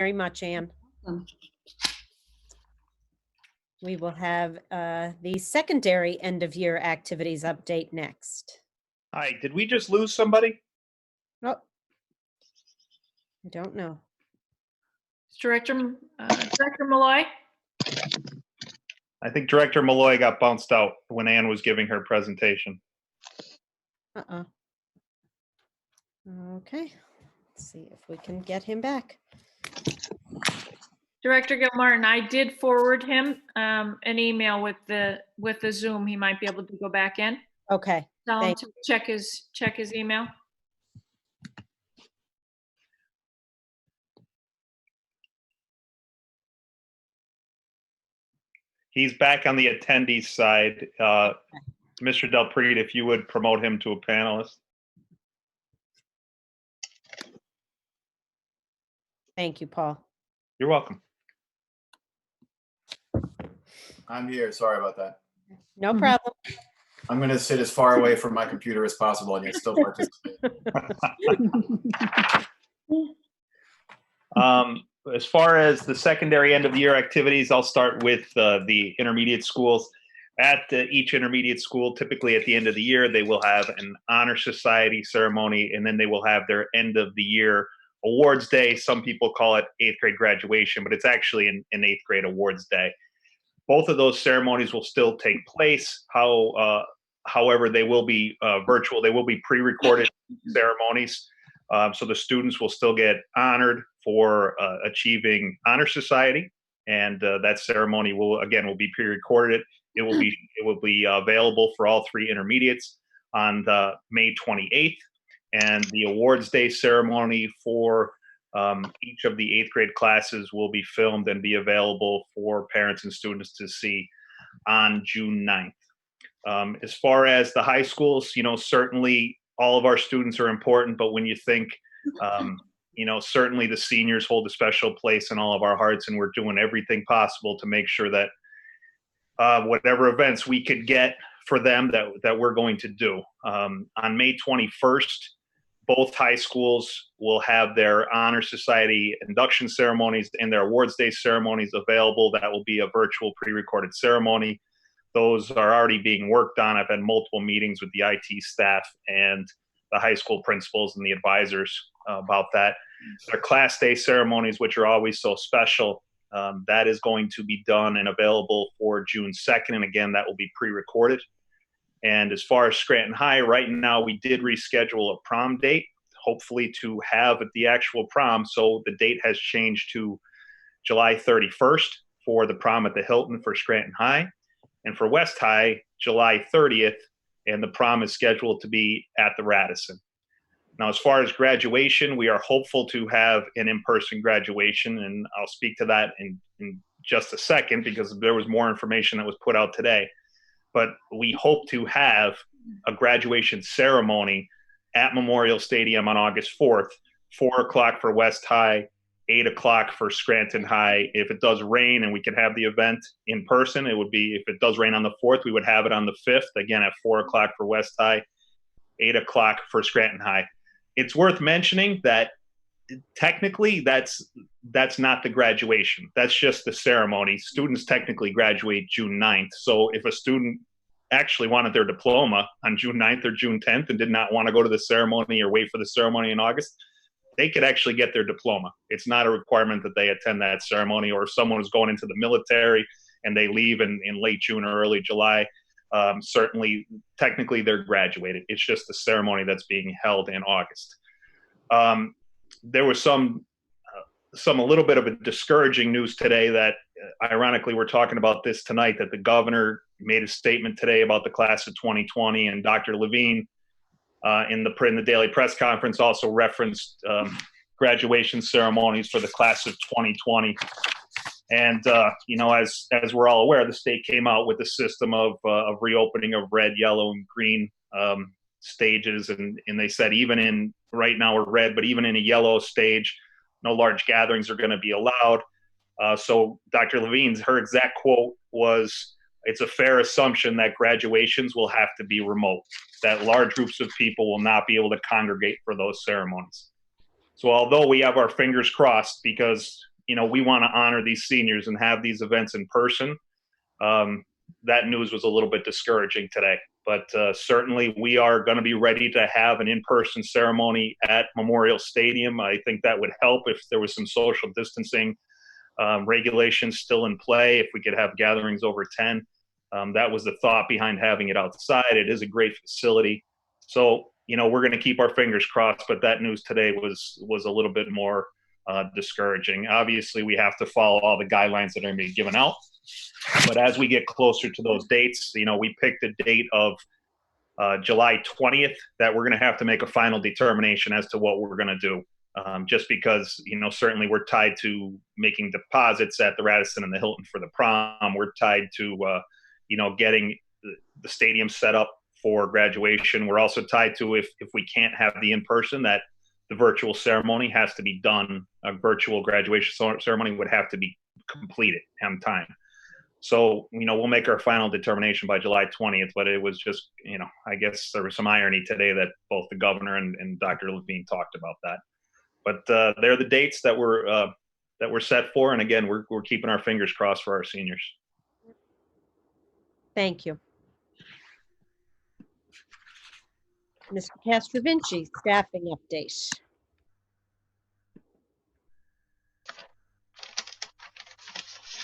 very much, Anne. We will have the secondary end of year activities update next. Hi, did we just lose somebody? Oh, I don't know. Director Malloy? I think Director Malloy got bounced out when Ann was giving her presentation. Okay, let's see if we can get him back. Director Gilmartin, I did forward him an email with the Zoom. He might be able to go back in. Okay. Tell him to check his email. He's back on the attendees side. Mr. Delpreet, if you would promote him to a panelist. Thank you, Paul. You're welcome. I'm here. Sorry about that. No problem. I'm going to sit as far away from my computer as possible and yet still participate. As far as the secondary end of the year activities, I'll start with the intermediate schools. At each intermediate school, typically at the end of the year, they will have an honor society ceremony, and then they will have their end of the year awards day. Some people call it 8th grade graduation, but it's actually an 8th grade awards day. Both of those ceremonies will still take place. However, they will be virtual. They will be pre-recorded ceremonies. So the students will still get honored for achieving honor society, and that ceremony will be pre-recorded. It will be available for all 3 intermediates on May 28th, and the awards day ceremony for each of the 8th grade classes will be filmed and be available for parents and students to see on June 9th. As far as the high schools, certainly all of our students are important, but when you think, certainly the seniors hold a special place in all of our hearts, and we're doing everything possible to make sure that whatever events we could get for them that we're going to do. On May 21st, both high schools will have their Honor Society induction ceremonies and their awards day ceremonies available. That will be a virtual pre-recorded ceremony. Those are already being worked on. I've had multiple meetings with the IT staff and the high school principals and the advisors about that. Their class day ceremonies, which are always so special, that is going to be done and available for June 2nd. And again, that will be pre-recorded. And as far as Scranton High, right now we did reschedule a prom date, hopefully to have the actual prom. So the date has changed to July 31st for the prom at the Hilton for Scranton High. And for West High, July 30th, and the prom is scheduled to be at the Radisson. Now, as far as graduation, we are hopeful to have an in-person graduation, and I'll speak to that in just a second because there was more information that was put out today. But we hope to have a graduation ceremony at Memorial Stadium on August 4th, 4 o'clock for West High, 8 o'clock for Scranton High. If it does rain and we can have the event in person, it would be, if it does rain on the 4th, we would have it on the 5th, again at 4 o'clock for West High, 8 o'clock for Scranton High. It's worth mentioning that technically that's not the graduation. That's just the ceremony. Students technically graduate June 9th. So if a student actually wanted their diploma on June 9th or June 10th and did not want to go to the ceremony or wait for the ceremony in August, they could actually get their diploma. It's not a requirement that they attend that ceremony, or if someone is going into the military and they leave in late June or early July, certainly, technically they're graduated. It's just the ceremony that's being held in August. There was a little bit of a discouraging news today that, ironically, we're talking about this tonight, that the governor made a statement today about the class of 2020, and Dr. Levine in the daily press conference also referenced graduation ceremonies for the class of 2020. And, as we're all aware, the state came out with a system of reopening of red, yellow, and green stages. And they said right now we're red, but even in a yellow stage, no large gatherings are going to be allowed. So Dr. Levine's, her exact quote was, "It's a fair assumption that graduations will have to be remote, that large groups of people will not be able to congregate for those ceremonies." So although we have our fingers crossed, because we want to honor these seniors and have these events in person. That news was a little bit discouraging today, but certainly we are going to be ready to have an in-person ceremony at Memorial Stadium. I think that would help if there was some social distancing regulations still in play, if we could have gatherings over 10. That was the thought behind having it outside. It is a great facility. So, we're going to keep our fingers crossed, but that news today was a little bit more discouraging. Obviously, we have to follow all the guidelines that are being given out. But as we get closer to those dates, we picked a date of July 20th that we're going to have to make a final determination as to what we're going to do. Just because, certainly we're tied to making deposits at the Radisson and the Hilton for the prom. We're tied to, getting the stadium set up for graduation. We're also tied to if we can't have the in-person, that the virtual ceremony has to be done. A virtual graduation ceremony would have to be completed on time. So, we'll make our final determination by July 20th, but it was just, I guess there was some irony today that both the governor and Dr. Levine talked about that. But they're the dates that we're set for. And again, we're keeping our fingers crossed for our seniors. Thank you. Mr. Castrovinci, staffing update.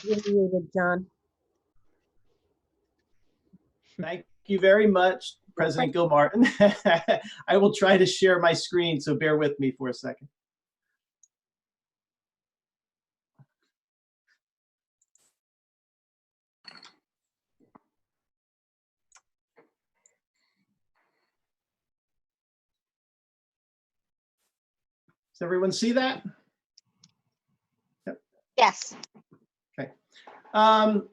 You're muted, John. Thank you very much, President Gilmartin. I will try to share my screen, so bear with me for a second. Does everyone see that? Yep. Yes. Okay.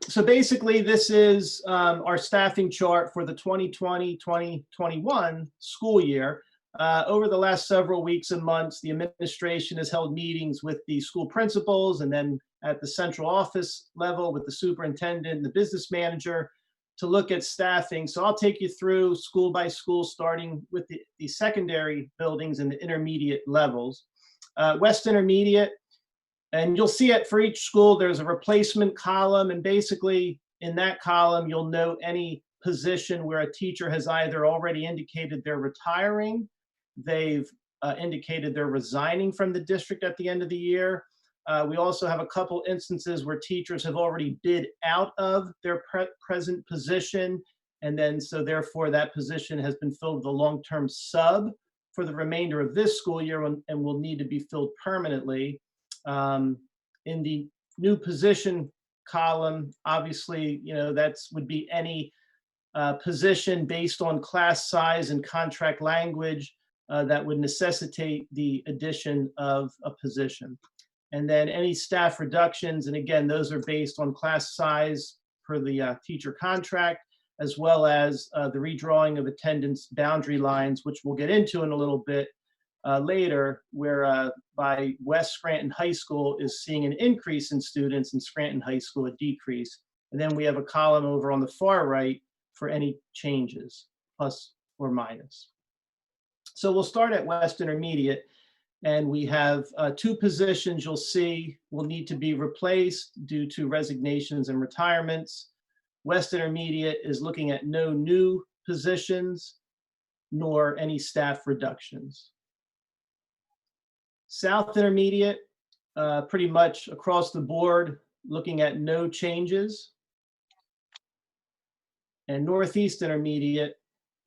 So basically, this is our staffing chart for the 2020-2021 school year. Over the last several weeks and months, the administration has held meetings with the school principals and then at the central office level with the superintendent and the business manager to look at staffing. So I'll take you through school by school, starting with the secondary buildings and the intermediate levels. West Intermediate, and you'll see it for each school, there's a replacement column, and basically in that column, you'll note any position where a teacher has either already indicated they're retiring, they've indicated they're resigning from the district at the end of the year. We also have a couple instances where teachers have already bid out of their present position, and then so therefore that position has been filled with a long-term sub for the remainder of this school year and will need to be filled permanently. In the new position column, obviously, that would be any position based on class size and contract language that would necessitate the addition of a position. And then any staff reductions, and again, those are based on class size per the teacher contract, as well as the redrawing of attendance boundary lines, which we'll get into in a little bit later, where by West Scranton High School is seeing an increase in students and Scranton High School a decrease. And then we have a column over on the far right for any changes, plus or minus. So we'll start at West Intermediate, and we have two positions you'll see will need to be replaced due to resignations and retirements. West Intermediate is looking at no new positions nor any staff reductions. South Intermediate, pretty much across the board, looking at no changes. And Northeast Intermediate,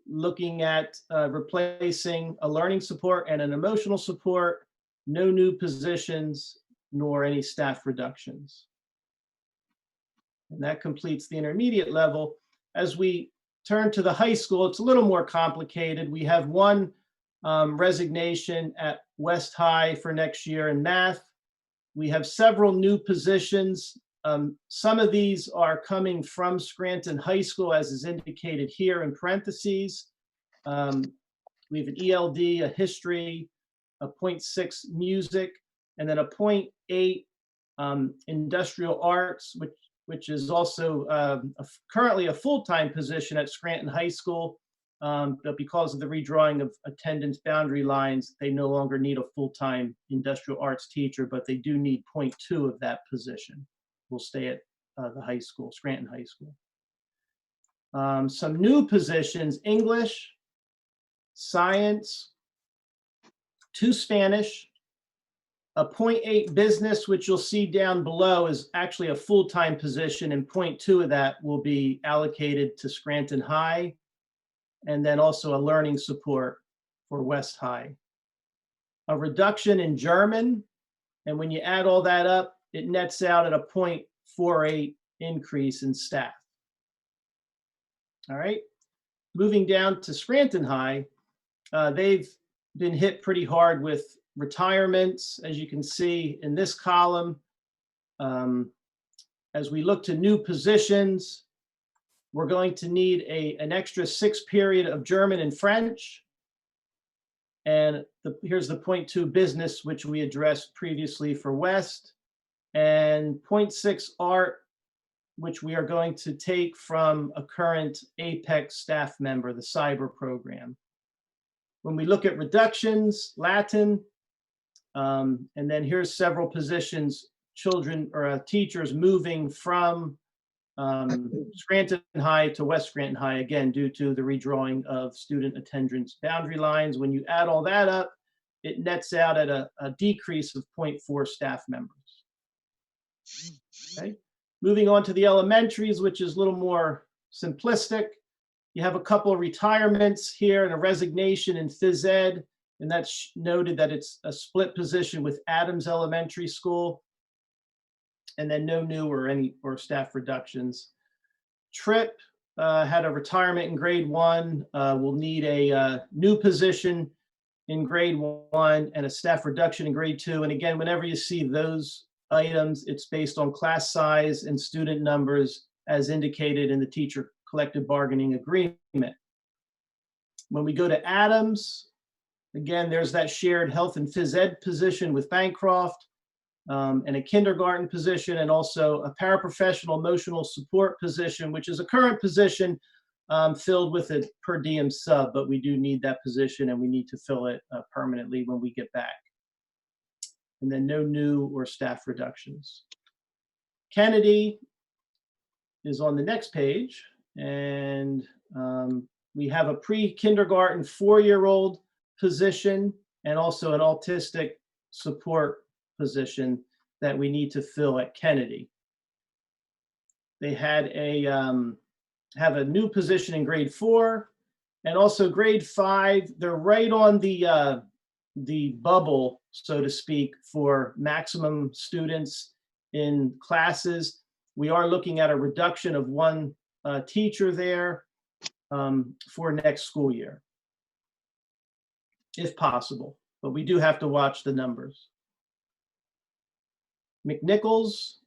looking at replacing a learning support and an emotional support, no new positions, nor any staff reductions. And that completes the intermediate level. As we turn to the high school, it's a little more complicated. We have one resignation at West High for next year in math. We have several new positions. Some of these are coming from Scranton High School, as is indicated here in parentheses. We have an ELD, a history, a 0.6 music, and then a 0.8 industrial arts, which is also currently a full-time position at Scranton High School. but because of the redrawing of attendance boundary lines, they no longer need a full-time industrial arts teacher, but they do need 0.2 of that position. Will stay at the high school, Scranton High School. Some new positions: English, science, 2 Spanish, a 0.8 business, which you'll see down below is actually a full-time position, and 0.2 of that will be allocated to Scranton High, and then also a learning support for West High. A reduction in German, and when you add all that up, it nets out at a 0.48 increase in staff. All right, moving down to Scranton High, they've been hit pretty hard with retirements, as you can see in this column. As we look to new positions, we're going to need an extra 6 period of German and French. And here's the 0.2 business, which we addressed previously for West, and 0.6 art, which we are going to take from a current Apex staff member, the cyber program. When we look at reductions, Latin, and then here's several positions, children or teachers moving from Scranton High to West Scranton High, again, due to the redrawing of student attendance boundary lines. When you add all that up, it nets out at a decrease of 0.4 staff members. Okay, moving on to the elementaries, which is a little more simplistic. You have a couple of retirements here and a resignation in phys ed, and that's noted that it's a split position with Adams Elementary School, and then no new or staff reductions. Tripp had a retirement in grade 1. We'll need a new position in grade 1 and a staff reduction in grade 2. And again, whenever you see those items, it's based on class size and student numbers as indicated in the teacher collective bargaining agreement. When we go to Adams, again, there's that shared health and phys ed position with Bancroft, and a kindergarten position, and also a paraprofessional emotional support position, which is a current position filled with a per diem sub, but we do need that position and we need to fill it permanently when we get back. And then no new or staff reductions. Kennedy is on the next page, and we have a pre-kindergarten 4-year-old position and also an autistic support position that we need to fill at Kennedy. They had have a new position in grade 4 and also grade 5. They're right on the bubble, so to speak, for maximum students in classes. We are looking at a reduction of 1 teacher there for next school year, if possible, but we do have to watch the numbers. McNichols,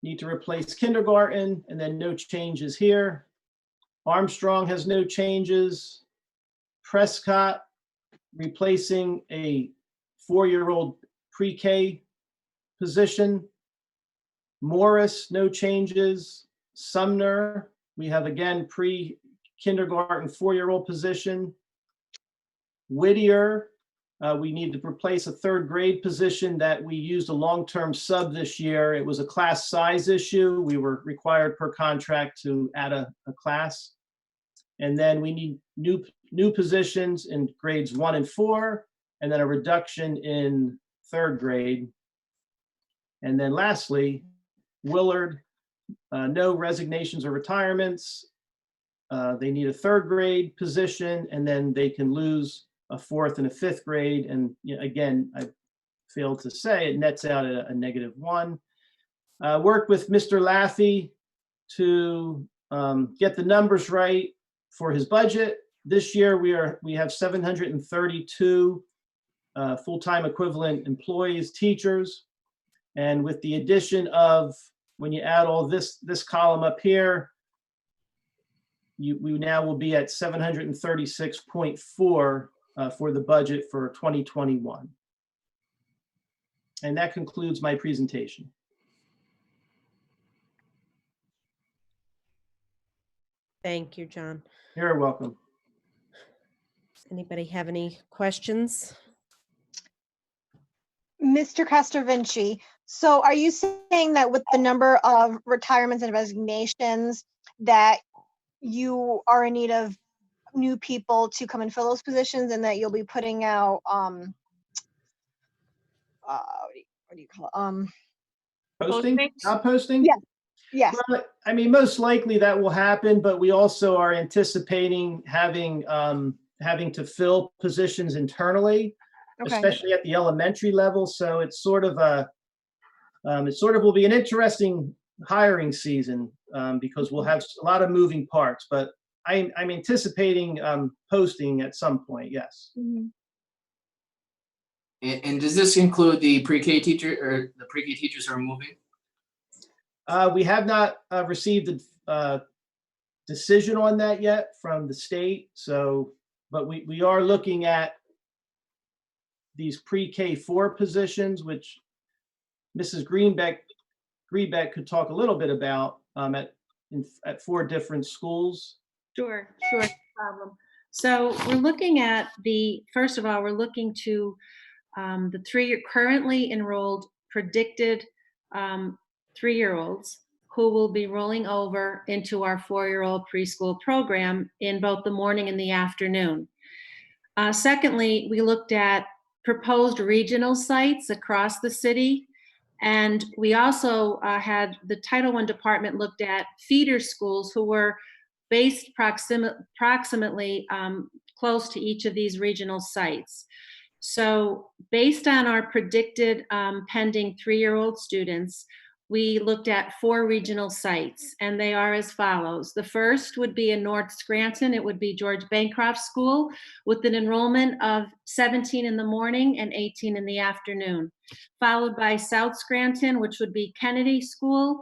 need to replace kindergarten, and then no changes here. Armstrong has no changes. Prescott, replacing a 4-year-old pre-K position. Morris, no changes. Sumner, we have again pre-kindergarten 4-year-old position. Whittier, we need to replace a 3rd grade position that we used a long-term sub this year. It was a class size issue. We were required per contract to add a class. And then we need new positions in grades 1 and 4, and then a reduction in 3rd grade. And then lastly, Willard, no resignations or retirements. They need a 3rd grade position, and then they can lose a 4th and a 5th grade. And again, I failed to say, it nets out at a -1. Worked with Mr. Laffey to get the numbers right for his budget. This year we have 732 full-time equivalent employees, teachers. And with the addition of, when you add all this column up here, we now will be at 736.4 for the budget for 2021. And that concludes my presentation. Thank you, John. You're welcome. Anybody have any questions? Mr. Castrovinci, so are you saying that with the number of retirements and resignations that you are in need of new people to come and fill those positions and that you'll be putting out, what do you call it? Posting, Postings? job posting? Yeah. Yes, Well, I mean, most likely that will happen, but we also are anticipating having to fill positions internally, okay. especially at the elementary level. So it's sort of it sort of will be an interesting hiring season because we'll have a lot of moving parts. But I'm anticipating posting at some point. Yes. Mhm. And does this include the pre-K teacher or the pre-K teachers who are moving? We have not received a decision on that yet from the state. So, but we are looking at these pre-K4 positions, which Mrs. Greenbeck could talk a little bit about at 4 different schools. Sure, no problem. So we're looking at first of all, we're looking to the currently enrolled predicted 3-year-olds who will be rolling over into our 4-year-old preschool program in both the morning and the afternoon. Secondly, we looked at proposed regional sites across the city. And we also had the Title I department looked at feeder schools who were based approximately close to each of these regional sites. So based on our predicted pending 3-year-old students, we looked at 4 regional sites, and they are as follows. The first would be in North Scranton. It would be George Bancroft School with an enrollment of 17 in the morning and 18 in the afternoon, followed by South Scranton, which would be Kennedy School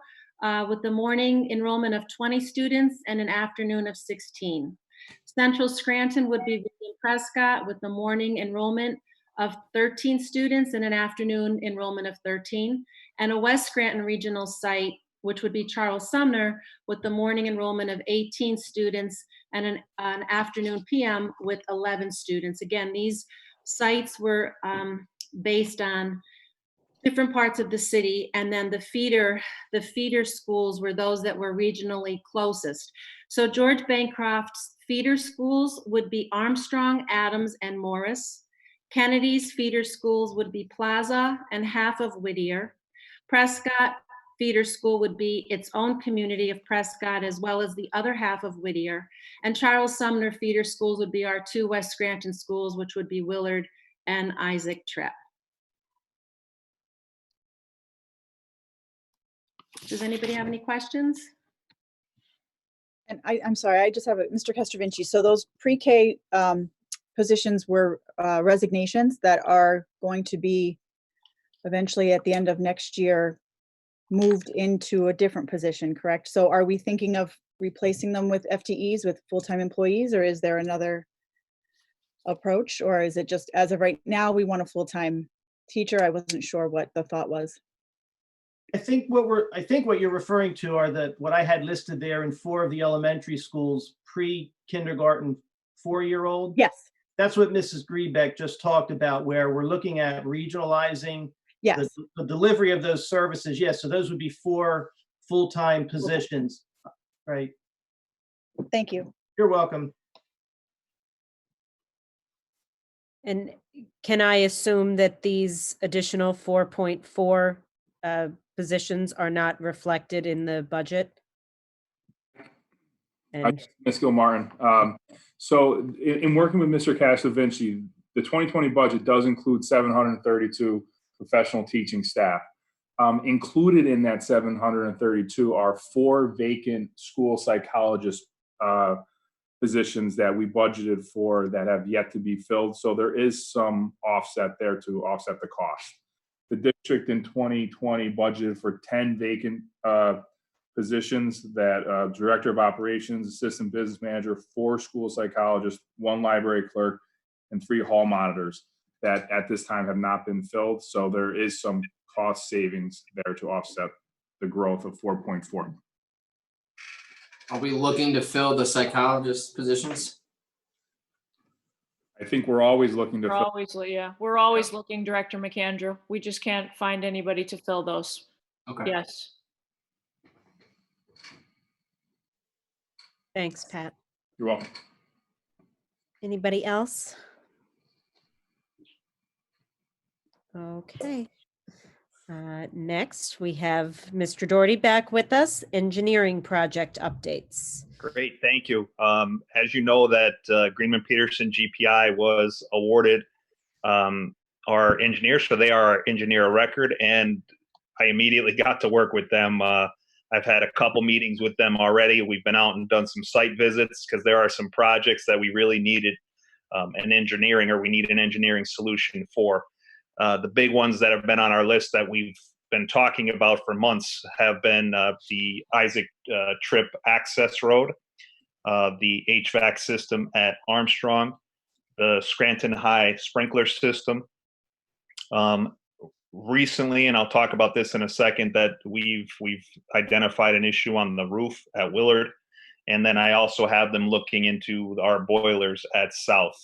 with the morning enrollment of 20 students and an afternoon of 16. Central Scranton would be William Prescott with the morning enrollment of 13 students and an afternoon enrollment of 13, and a West Scranton regional site, which would be Charles Sumner, with the morning enrollment of 18 students and an afternoon PM with 11 students. Again, these sites were based on different parts of the city, and then the feeder schools were those that were regionally closest. So George Bancroft's feeder schools would be Armstrong, Adams, and Morris. Kennedy's feeder schools would be Plaza and half of Whittier. Prescott feeder school would be its own community of Prescott as well as the other half of Whittier. And Charles Sumner feeder schools would be our 2 West Scranton schools, which would be Willard and Isaac Tripp. Does anybody have any questions? And I'm sorry, I just have Mr. Castrovinci. So those pre-K positions were resignations that are going to be eventually at the end of next year moved into a different position, correct? So are we thinking of replacing them with FTEs, with full-time employees, or is there another approach? Or is it just as of right now, we want a full-time teacher? I wasn't sure what the thought was. I think what you're referring to are what I had listed there in 4 of the elementary schools, pre-kindergarten 4-year-old. Yes. That's what Mrs. Greenbeck just talked about, where we're looking at regionalizing Yes. the delivery of those services. Yes, so those would be 4 full-time positions, right? Thank you. You're welcome. And can I assume that these additional 4.4 positions are not reflected in the budget? And Ms. Gilmartin. So in working with Mr. Castrovinci, the 2020 budget does include 732 professional teaching staff. Included in that 732 are 4 vacant school psychologist positions that we budgeted for that have yet to be filled. So there is some offset there to offset the cost. The district in 2020 budgeted for 10 vacant positions, that director of operations, assistant business manager, 4 school psychologists, 1 library clerk, and 3 hall monitors that at this time have not been filled. So there is some cost savings there to offset the growth of 4.4. Are we looking to fill the psychologist positions? I think we're always looking to We're fill. always, yeah, we're always looking, Director McAndrew. We just can't find anybody to fill those. Okay. Yes. Thanks, Pat. You're welcome. Anybody else? Okay. Next, we have Mr. Doherty back with us, engineering project updates. Great, thank you. As you know, that Greenman Peterson GPI was awarded our engineers, so they are our engineer of record, and I immediately got to work with them. I've had a couple meetings with them already. We've been out and done some site visits because there are some projects that we really needed we need an engineering solution for. The big ones that have been on our list that we've been talking about for months have been the Isaac Tripp access road, the HVAC system at Armstrong, the Scranton High sprinkler system. Recently, and I'll talk about this in a second, that we've identified an issue on the roof at Willard. And then I also have them looking into our boilers at South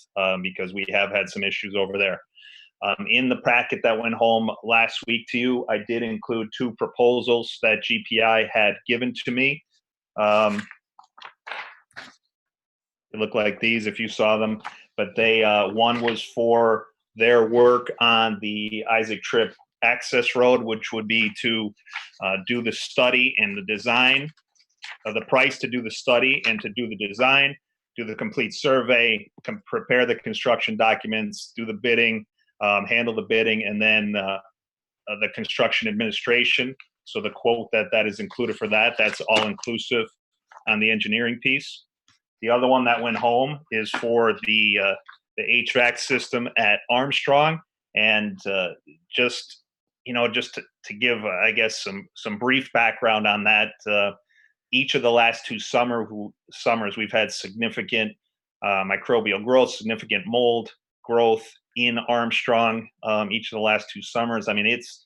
because we have had some issues over there. In the packet that went home last week to you, I did include 2 proposals that GPI had given to me. They look like these if you saw them, but they one was for their work on the Isaac Tripp access road, which would be to do the study and the design, the price to do the study and to do the design, do the complete survey, prepare the construction documents, do the bidding, handle the bidding, and then the construction administration. So the quote that is included for that's all inclusive on the engineering piece. The other one that went home is for the HVAC system at Armstrong, and just to give I guess some brief background on that. Each of the last 2 summers we've had significant microbial growth, significant mold growth in Armstrong. Each of the last 2 summers, I mean, it's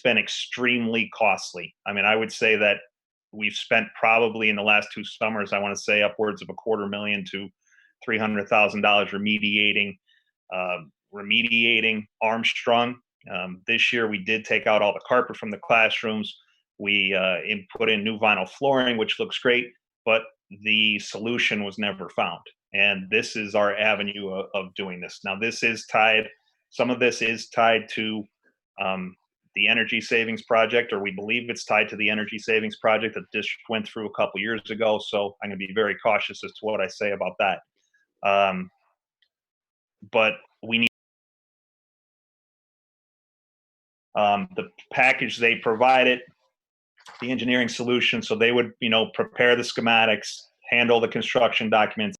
been extremely costly. I mean, I would say that we've spent probably in the last 2 summers, I want to say upwards of $250,000 to $300,000 remediating Armstrong. This year we did take out all the carpet from the classrooms. We put in new vinyl flooring, which looks great, but the solution was never found. And this is our avenue of doing this. Now, some of this is tied to the energy savings project, or we believe it's tied to the energy savings project that the district went through a couple years ago. So I'm going to be very cautious as to what I say about that. But we need the package they provided, the engineering solution. So they would, prepare the schematics, handle the construction documents,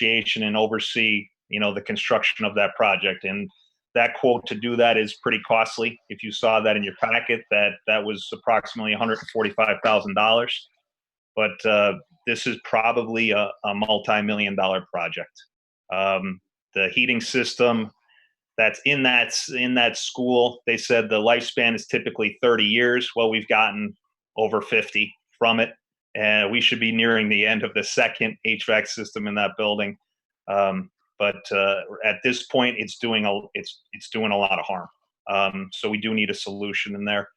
and oversee, the construction of that project. And that quote to do that is pretty costly. If you saw that in your packet, that was approximately $145,000. But this is probably a multi-million-dollar project. The heating system that's in that school, they said the lifespan is typically 30 years. Well, we've gotten over 50 from it, and we should be nearing the end of the second HVAC system in that building. But at this point, it's doing a lot of harm. So we do need a solution in there.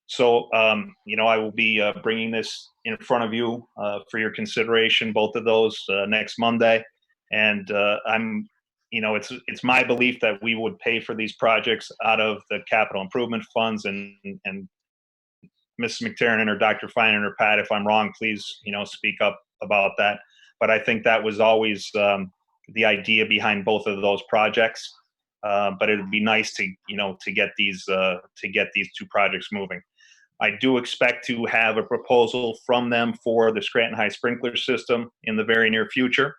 So I will be bringing this in front of you for your consideration, both of those next Monday, and it's my belief that we would pay for these projects out of the capital improvement funds, and Mrs. McTiernan or Dr. Feinen or Pat, if I'm wrong, please, speak up about that. But I think that was always the idea behind both of those projects. But it would be nice to get these 2 projects moving. I do expect to have a proposal from them for the Scranton High sprinkler system in the very near future.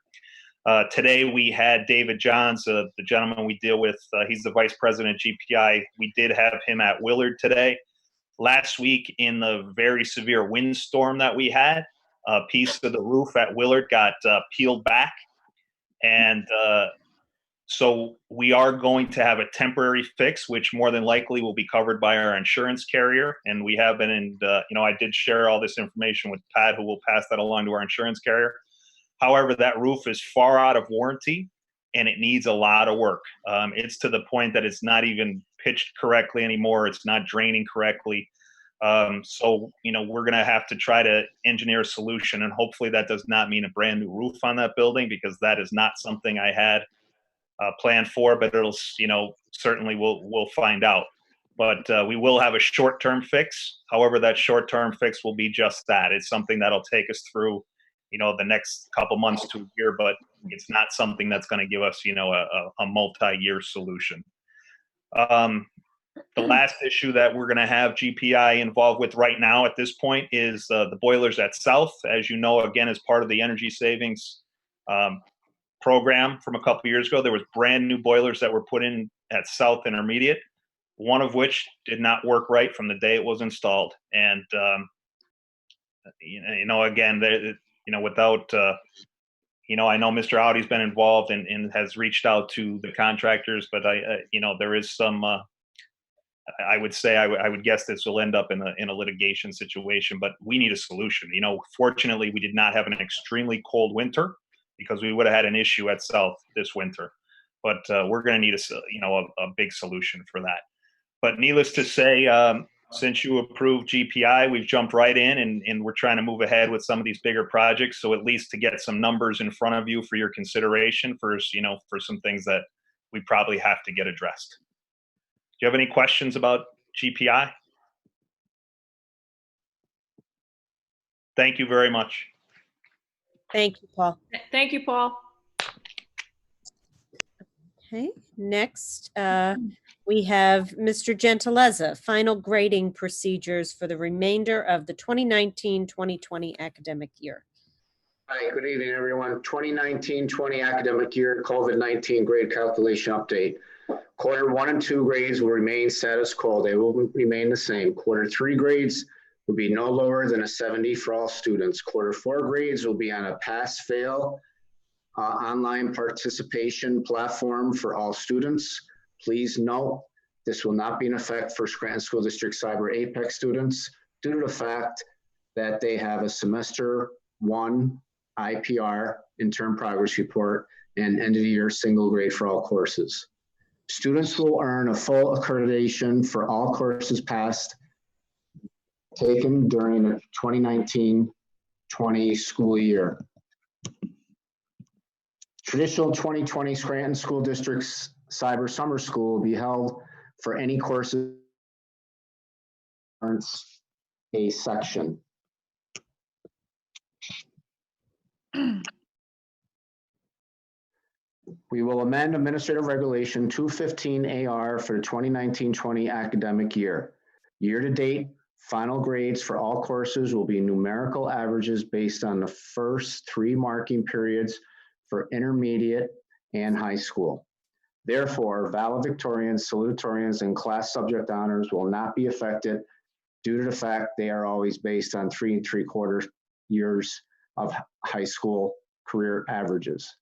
Today we had David Johns, the gentleman we deal with. He's the vice president at GPI. We did have him at Willard today. Last week, in the very severe windstorm that we had, a piece of the roof at Willard got peeled back. And so we are going to have a temporary fix, which more than likely will be covered by our insurance carrier. And we have been I did share all this information with Pat, who will pass that along to our insurance carrier. However, that roof is far out of warranty and it needs a lot of work. It's to the point that it's not even pitched correctly anymore. It's not draining correctly. So, we're going to have to try to engineer a solution, and hopefully that does not mean a brand new roof on that building, because that is not something I had planned for, but it'll, certainly we'll find out. But we will have a short-term fix. However, that short-term fix will be just that. It's something that'll take us through, the next couple months to a year, but it's not something that's going to give us, a multi-year solution. The last issue that we're going to have GPI involved with right now at this point is the boilers at South. As you know, again, as part of the energy savings program from a couple of years ago, there was brand new boilers that were put in at South Intermediate, one of which did not work right from the day it was installed. And, again, without, I know Mr. Audi's been involved and has reached out to the contractors, but there is some, I would say, I would guess this will end up in a litigation situation, but we need a solution. Fortunately, we did not have an extremely cold winter, because we would have had an issue at South this winter, but we're going to need a big solution for that. But needless to say, since you approved GPI, we've jumped right in and we're trying to move ahead with some of these bigger projects. So at least to get some numbers in front of you for your consideration for some things that we probably have to get addressed. Do you have any questions about GPI? Thank you very much. Thank you, Paul. Thank you, Paul. Okay, next, we have Mr. Gentilezza, final grading procedures for the remainder of the 2019-2020 academic year. Hi, good evening, everyone. 2019-20 academic year COVID-19 grade calculation update. Quarter 1 and 2 grades will remain status quo. They will remain the same. Quarter 3 grades will be no lower than a 70 for all students. Quarter 4 grades will be on a pass-fail online participation platform for all students. Please note, this will not be in effect for Scranton School District Cyber Apex students due to the fact that they have a semester 1 IPR, interim progress report, and end of the year single grade for all courses. Students will earn a full accreditation for all courses passed taken during the 2019-20 school year. Traditional 2020 Scranton School District's Cyber Summer School will be held for any courses a section. We will amend Administrative Regulation 215AR for the 2019-20 academic year. Year-to-date final grades for all courses will be numerical averages based on the first 3 marking periods for intermediate and high school. Therefore, valedictorians, salutatorians, and class subject honors will not be affected due to the fact they are always based on 3 3/4 years of high school career averages.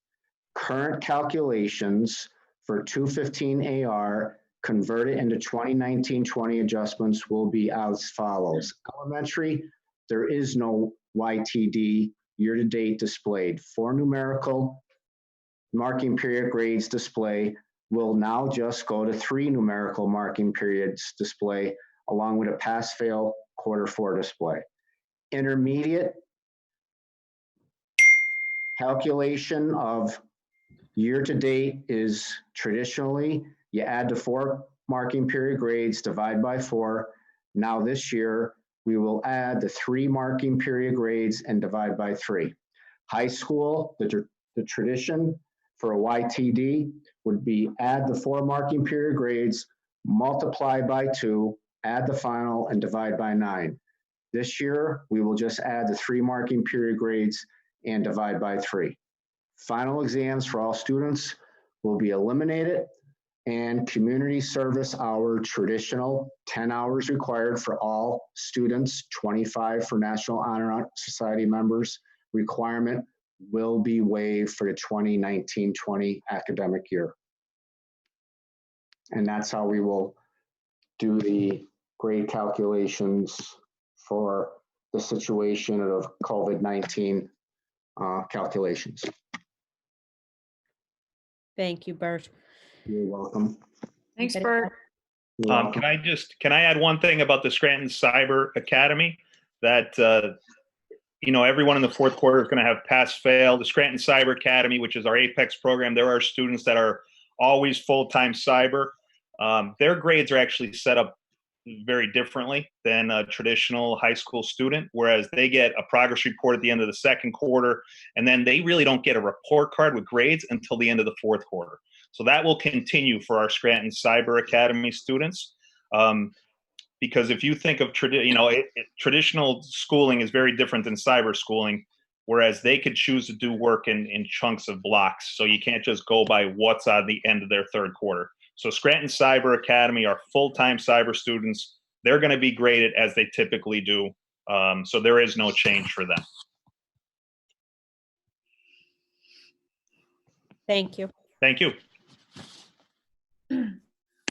Current calculations for 215AR converted into 2019-20 adjustments will be as follows. Elementary, there is no YTD year-to-date displayed. 4 numerical marking period grades display will now just go to 3 numerical marking periods display, along with a pass-fail quarter 4 display. Intermediate, calculation of year-to-date is traditionally, you add the 4 marking period grades, divide by 4. Now this year, we will add the 3 marking period grades and divide by 3. High school, the tradition for a YTD would be add the 4 marking period grades, multiply by 2, add the final, and divide by 9. This year, we will just add the 3 marking period grades and divide by 3. Final exams for all students will be eliminated, and community service hour traditional 10 hours required for all students, 25 for National Honor Society members requirement will be waived for the 2019-20 academic year. And that's how we will do the grade calculations for the situation of COVID-19 calculations. Thank you, Bert. You're welcome. Thanks, Any- Bert. You're welcome. Can I add one thing about the Scranton Cyber Academy? That everyone in the fourth quarter is going to have pass fail. The Scranton Cyber Academy, which is our Apex program, there are students that are always full-time cyber. Their grades are actually set up very differently than a traditional high school student, whereas they get a progress report at the end of the second quarter, and then they really don't get a report card with grades until the end of the fourth quarter. So that will continue for our Scranton Cyber Academy students. Because if you think of traditional schooling is very different than cyber schooling, whereas they could choose to do work in chunks of blocks. So you can't just go by what's on the end of their third quarter. So Scranton Cyber Academy are full-time cyber students. They're going to be graded as they typically do. So there is no change for them. Thank you. Thank you.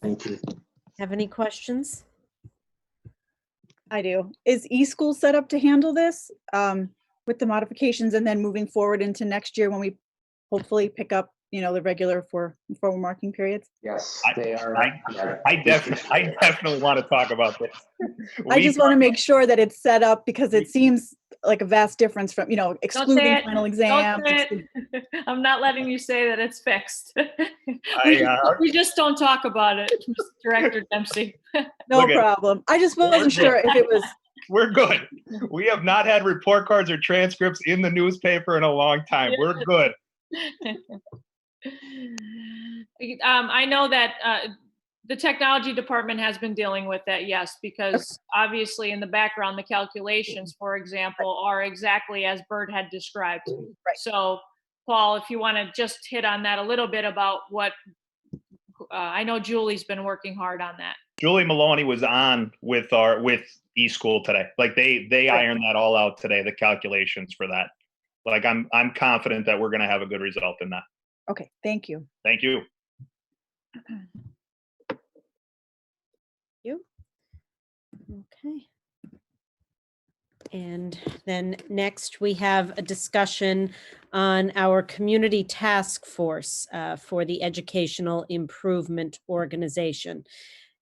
Thank you. Have any questions? I do. Is eSchool set up to handle this with the modifications and then moving forward into next year when we hopefully pick up, the regular four marking periods? Yes, they are. I definitely want to talk about this. I just want to make sure that it's set up because it seems like a vast difference from, excluding it. final Don't exam. say it. I'm not letting you say that it's fixed. I, we just don't talk about it, Mr. Director Dempsey. No problem. I just wasn't sure if it was. We're good. We have not had report cards or transcripts in the newspaper in a long time. We're good. I know that the technology department has been dealing with that, yes, because obviously in the background, the calculations, for example, are exactly as Bert had described. Right. So, Paul, if you want to just hit on that a little bit about what, I know Julie's been working hard on that. Julie Maloney was on with eSchool today. Like they ironed that all out today, the calculations for that. Like I'm confident that we're going to have a good result in that. Okay, thank you. Thank you. You. Okay. And then next we have a discussion on our community task force for the Educational Improvement Organization.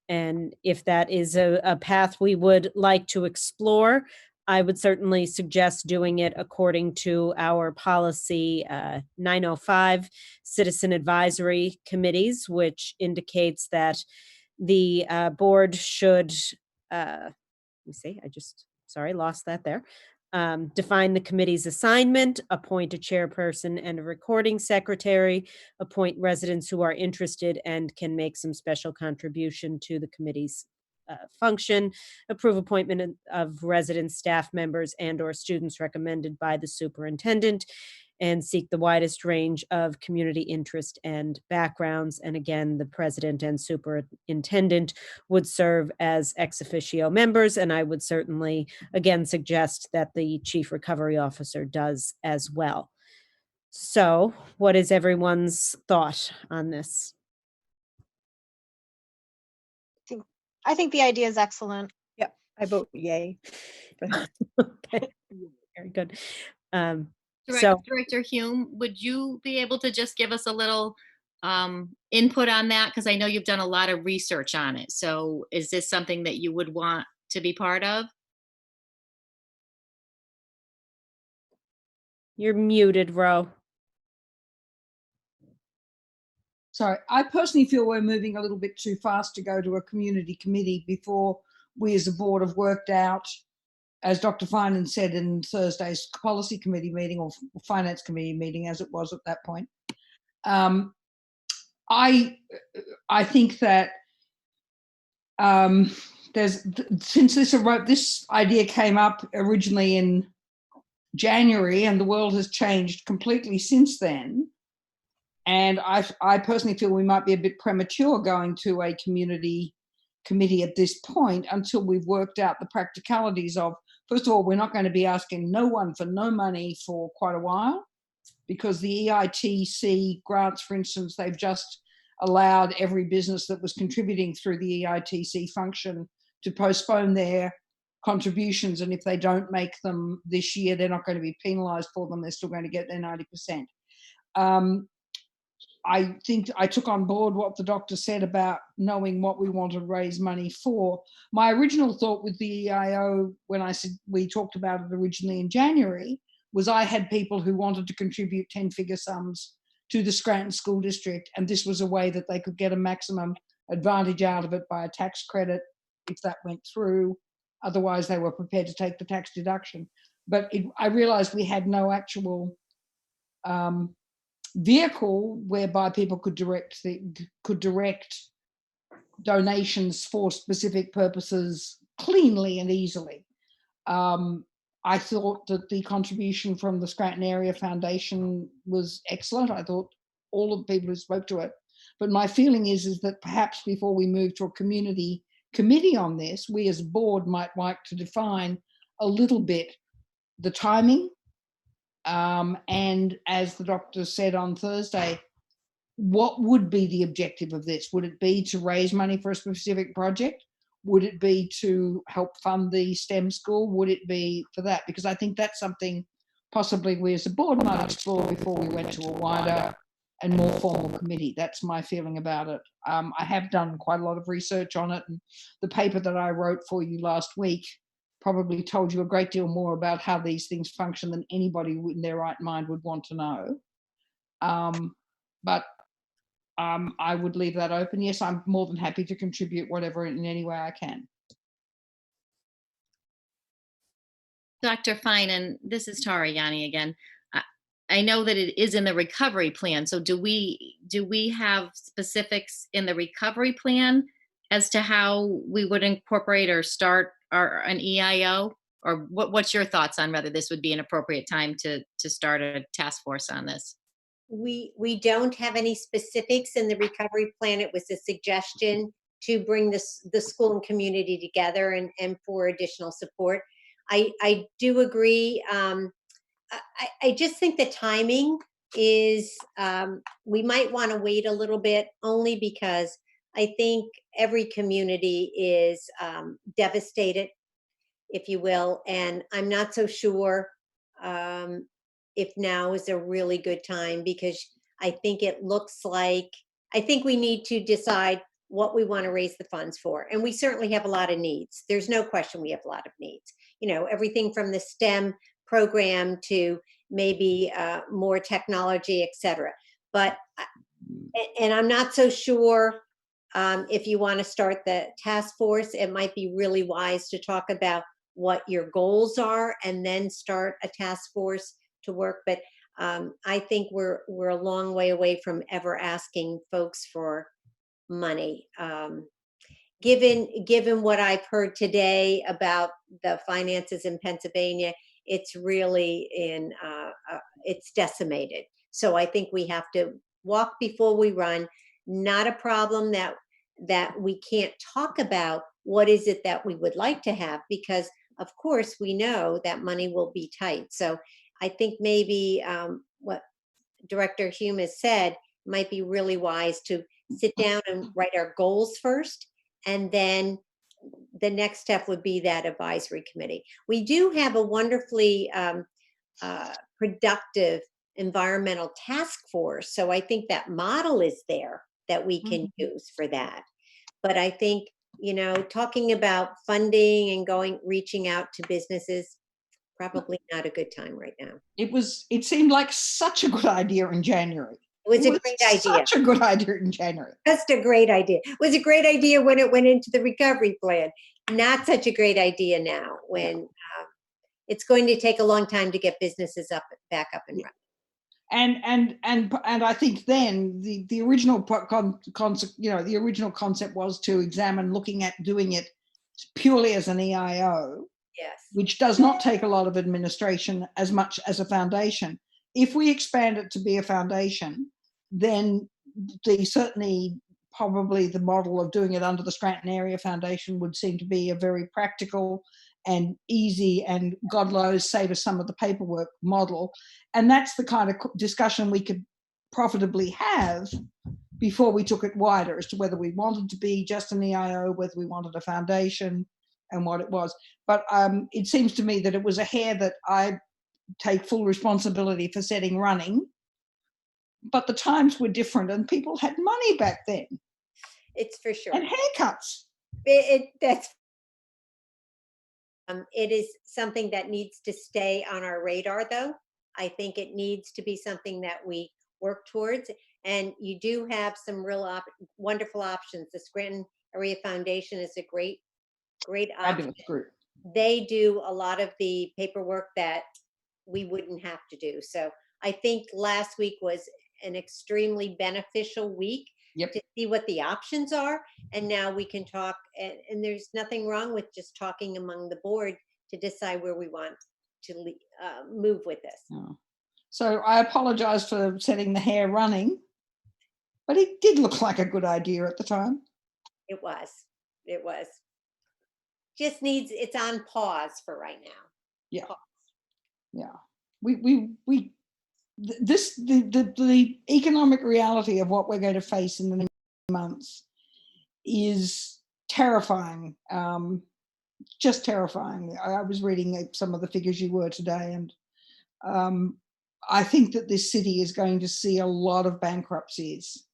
And if that is a path we would like to explore, I would certainly suggest doing it according to our policy 905 citizen advisory committees, which indicates that the board should, let me see, lost that there. Define the committee's assignment, appoint a chairperson and a recording secretary, appoint residents who are interested and can make some special contribution to the committee's function, approve appointment of residents, staff members, and/or students recommended by the superintendent, and seek the widest range of community interest and backgrounds. And again, the president and superintendent would serve as ex officio members, and I would certainly, again, suggest that the chief recovery officer does as well. So what is everyone's thought on this? I think the idea is excellent. Yep, I vote yay. Okay, very good. Director Hume, would you be able to just give us a little input on that? Because I know you've done a lot of research on it. So is this something that you would want to be part of? You're muted, Ro. Sorry, I personally feel we're moving a little bit too fast to go to a community committee before we as a board have worked out, as Dr. Finan said in Thursday's policy committee meeting or finance committee meeting, as it was at that point. I think that since this idea came up originally in January and the world has changed completely since then, and I personally feel we might be a bit premature going to a community committee at this point until we've worked out the practicalities of, first of all, we're not going to be asking no one for no money for quite a while, because the EITC grants, for instance, they've just allowed every business that was contributing through the EITC function to postpone their contributions, and if they don't make them this year, they're not going to be penalised for them. They're still going to get their 90%. I think I took on board what the doctor said about knowing what we want to raise money for. My original thought with the EIO, when I said we talked about it originally in January, was I had people who wanted to contribute 10-figure sums to the Scranton School District, and this was a way that they could get a maximum advantage out of it by a tax credit if that went through. Otherwise, they were prepared to take the tax deduction. But I realized we had no actual vehicle whereby people could direct donations for specific purposes cleanly and easily. I thought that the contribution from the Scranton Area Foundation was excellent. I thought all of the people who spoke to it. But my feeling is that perhaps before we move to a community committee on this, we as a board might like to define a little bit the timing, and as the doctor said on Thursday, what would be the objective of this? Would it be to raise money for a specific project? Would it be to help fund the STEM school? Would it be for that? Because I think that's something possibly we as a board might explore before we went to a wider and more formal committee. That's my feeling about it. I have done quite a lot of research on it, and the paper that I wrote for you last week probably told you a great deal more about how these things function than anybody in their right mind would want to know. But I would leave that open. Yes, I'm more than happy to contribute whatever in any way I can. Dr. Fine, and this is Tara Yanni again. I know that it is in the recovery plan. So do we have specifics in the recovery plan as to how we would incorporate or start an EIO? Or what's your thoughts on whether this would be an appropriate time to start a task force on this? We don't have any specifics in the recovery plan. It was a suggestion to bring the school and community together and for additional support. I do agree. I just think the timing is, we might want to wait a little bit, only because I think every community is devastated, if you will, and I'm not so sure if now is a really good time, because I think it looks like, I think we need to decide what we want to raise the funds for. And we certainly have a lot of needs. There's no question we have a lot of needs. You know, everything from the STEM program to maybe more technology, et cetera. But, and I'm not so sure if you want to start the task force, it might be really wise to talk about what your goals are and then start a task force to work. But I think we're a long way away from ever asking folks for money. Given what I've heard today about the finances in Pennsylvania, it's really it's decimated. So I think we have to walk before we run. Not a problem that we can't talk about what is it that we would like to have, because of course we know that money will be tight. So I think maybe what Director Hume has said might be really wise to sit down and write our goals first, and then the next step would be that advisory committee. We do have a wonderfully productive environmental task force, so I think that model is there that we can use for that. But I think, you know, talking about funding and reaching out to businesses, probably not a good time right now. It seemed like such a good idea in January. It was a great idea. Such a good idea in January. Just a great idea. It was a great idea when it went into the recovery plan. Not such a great idea now, when it's going to take a long time to get businesses back up and running. And I think then the original concept, you know, the original concept was to examine looking at doing it purely as an EIO. Yes. Which does not take a lot of administration as much as a foundation. If we expand it to be a foundation, then probably the model of doing it under the Scranton Area Foundation would seem to be a very practical and easy, and God knows save us some of the paperwork model. And that's the kind of discussion we could profitably have before we took it wider as to whether we wanted to be just an EIO, whether we wanted a foundation, and what it was. But it seems to me that it was a hair that I take full responsibility for setting running. But the times were different and people had money back then. It's for sure. And haircuts. That's it is something that needs to stay on our radar, though. I think it needs to be something that we work towards. And you do have some real wonderful options. The Scranton Area Foundation is a great option. Group. They do a lot of the paperwork that we wouldn't have to do. So I think last week was an extremely beneficial week to see what the options are. And now we can talk, and there's nothing wrong with just talking among the board to decide where we want to move with this. Oh. So I apologize for setting the hair running, but it did look like a good idea at the time. It was. Just needs, it's on pause for right now. Yeah. Pause. Yeah. The economic reality of what we're going to face in the next months is terrifying. Just terrifying. I was reading some of the figures you were today, and I think that this city is going to see a lot of bankruptcies,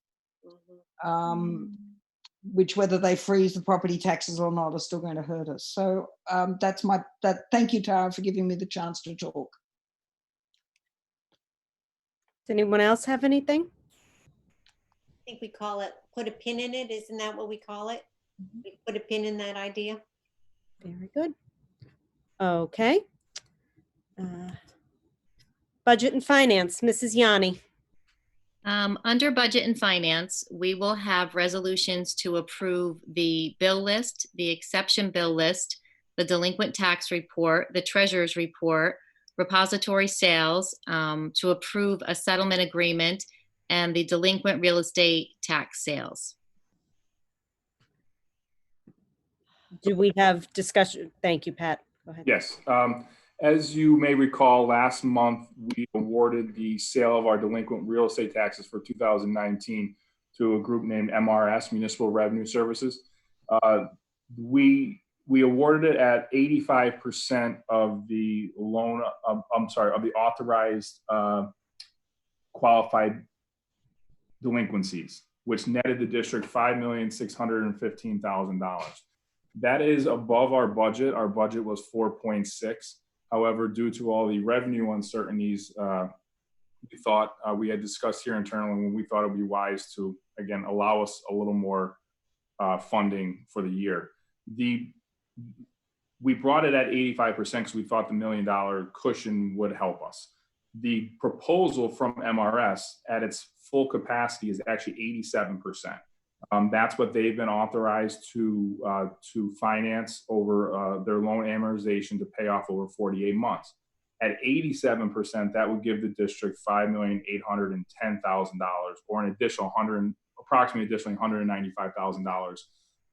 which, whether they freeze the property taxes or not, are still going to hurt us. So thank you, Tara, for giving me the chance to talk. Does anyone else have anything? I think we call it, put a pin in it. Isn't that what we call it? We put a pin in that idea. Very good. Okay. Budget and Finance, Mrs. Yanni. Under Budget and Finance, we will have resolutions to approve the bill list, the exception bill list, the delinquent tax report, the treasurer's report, repository sales, to approve a settlement agreement, and the delinquent real estate tax sales. Do we have discussion? Thank you, Pat. Go ahead. Yes. As you may recall, last month we awarded the sale of our delinquent real estate taxes for 2019 to a group named MRS, Municipal Revenue Services. We awarded it at 85% of the loan. Of the authorized qualified delinquencies, which netted the district $5,615,000. That is above our budget. Our budget was 4.6. However, due to all the revenue uncertainties, we thought we had discussed here internally when we thought it would be wise to, again, allow us a little more funding for the year. We brought it at 85% because we thought the $1 million cushion would help us. The proposal from MRS at its full capacity is actually 87%. That's what they've been authorized to finance over their loan amortization to pay off over 48 months. At 87%, that would give the district $5,810,000, or an additional approximately $195,000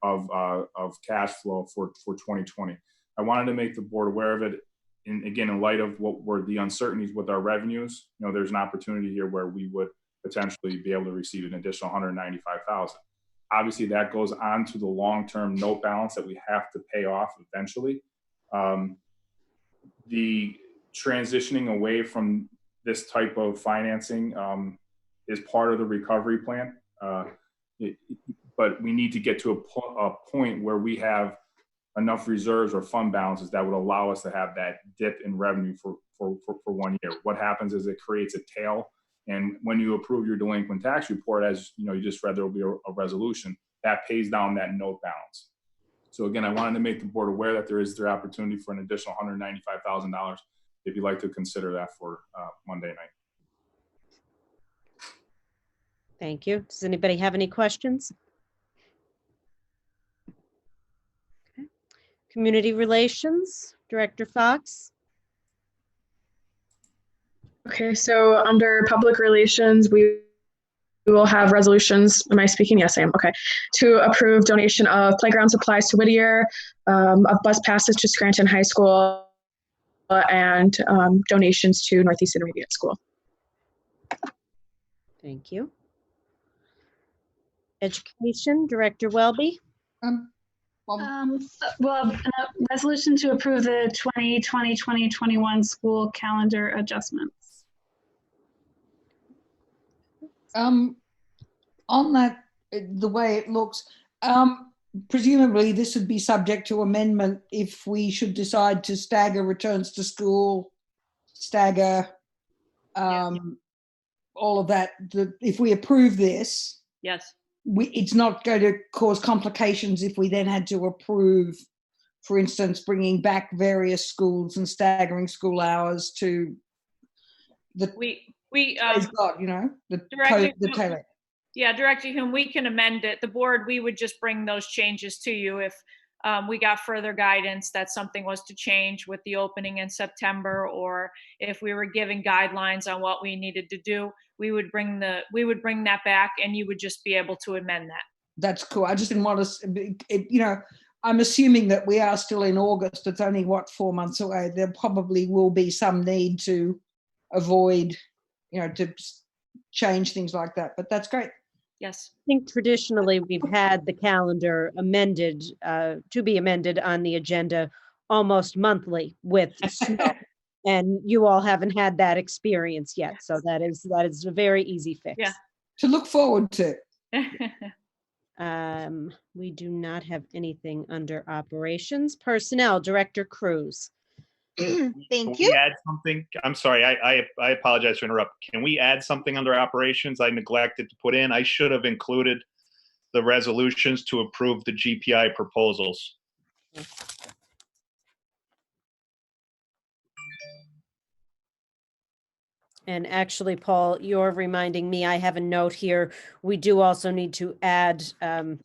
of cash flow for 2020. I wanted to make the board aware of it. And again, in light of what were the uncertainties with our revenues, there's an opportunity here where we would potentially be able to receive an additional $195,000. Obviously, that goes on to the long-term note balance that we have to pay off eventually. The transitioning away from this type of financing is part of the recovery plan. But we need to get to a point where we have enough reserves or fund balances that would allow us to have that dip in revenue for 1 year. What happens is it creates a tail. And when you approve your delinquent tax report, as you just read, there will be a resolution that pays down that note balance. So again, I wanted to make the board aware that there is their opportunity for an additional $195,000 if you'd like to consider that for Monday night. Thank you. Does anybody have any questions? Okay. Community Relations, Director Fox. Okay, so under public relations, we will have resolutions. Am I speaking? Yes, I am. Okay. To approve donation of playground supplies to Whittier, of bus passes to Scranton High School, and donations to Northeast Intermediate School. Thank you. Education, Director Welby. Well, a resolution to approve the 2020-2021 school calendar adjustments. On that, the way it looks, presumably this would be subject to amendment if we should decide to stagger returns to school, stagger all of that. If we approve this, Yes. it's not going to cause complications if we then had to approve, for instance, bringing back various schools and staggering school hours to the tail. Yeah, Director Hume, we can amend it. The board, we would just bring those changes to you if we got further guidance that something was to change with the opening in September, or if we were given guidelines on what we needed to do, we would bring that back, and you would just be able to amend that. That's cool. I just didn't want to, I'm assuming that we are still in August. It's only 4 months away. There probably will be some need to avoid, to change things like that. But that's great. Yes. I think traditionally we've had the calendar amended, to be amended on the agenda almost monthly with snow. And you all haven't had that experience yet. So that is a very easy fix. Yeah. To look forward to. We do not have anything under operations. Personnel, Director Cruz. Thank Can you. we add something? I'm sorry, I apologize to interrupt. Can we add something under operations I neglected to put in? I should have included the resolutions to approve the GPI proposals. And actually, Paul, you're reminding me, I have a note here. We do also need to add a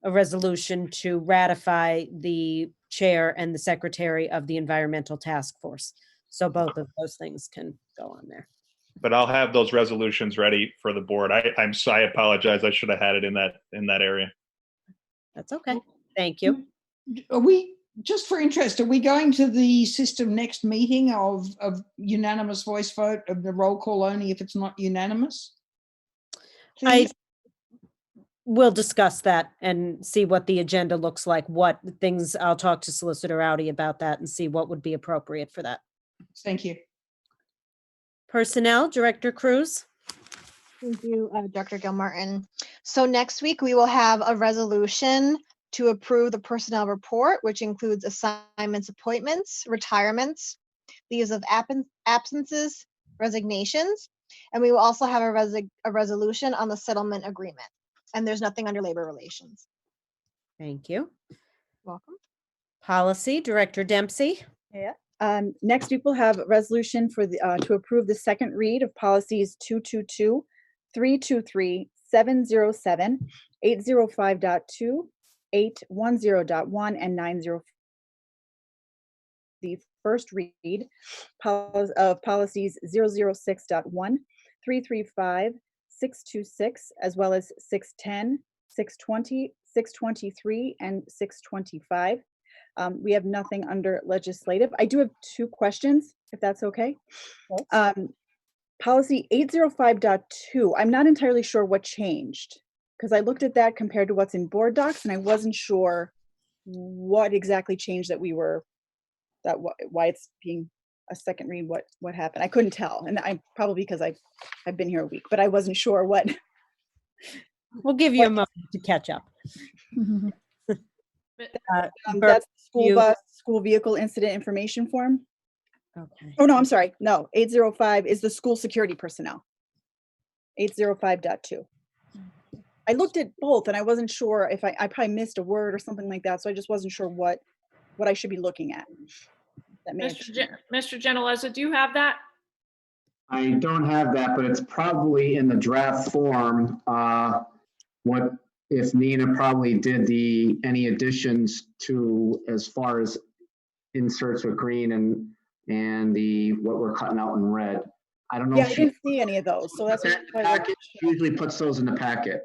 resolution to ratify the chair and the secretary of the environmental task force. So both of those things can go on there. But I'll have those resolutions ready for the board. I apologize. I should have had it in that area. That's okay. Thank you. Are we, just for interest, are we going to the system next meeting of unanimous voice vote of the roll call only if it's not unanimous? Please? We'll discuss that and see what the agenda looks like, what things, I'll talk to Solicitor Rowdy about that and see what would be appropriate for that. Thank you. Personnel, Director Cruz. Thank you, Dr. Gilmartin. So next week we will have a resolution to approve the personnel report, which includes assignments, appointments, retirements, leaves of absences, resignations, and we will also have a resolution on the settlement agreement. And there's nothing under labor relations. Thank you. Welcome. Policy, Director Dempsey. Yeah. Next week we'll have a resolution for the to approve the second read of policies 222, 323, 707, 805.2, 810.1, and 904. The first read of policies 006.1, 335, 626, as well as 610, 620, 623, and 625. We have nothing under legislative. I do have two questions, if that's okay. Policy 805.2, I'm not entirely sure what changed, because I looked at that compared to what's in board docs, and I wasn't sure what exactly changed why it's being a second read, what happened. I couldn't tell, and I probably because I've been here a week, but I wasn't sure what. We'll give you a moment to catch up. That's school vehicle incident information form. Okay. Oh no, I'm sorry. No, 805 is the school security personnel. 805.2. I looked at both and I wasn't sure if I probably missed a word or something like that, so I just wasn't sure what I should be looking at. That Mr. Gentileza, do you have that? I don't have that, but it's probably in the draft form. What if Nina probably did any additions to as far as inserts with green and what we're cutting out in red. I don't know. Yeah, I didn't see any of those, so that's why she usually puts those in the packet.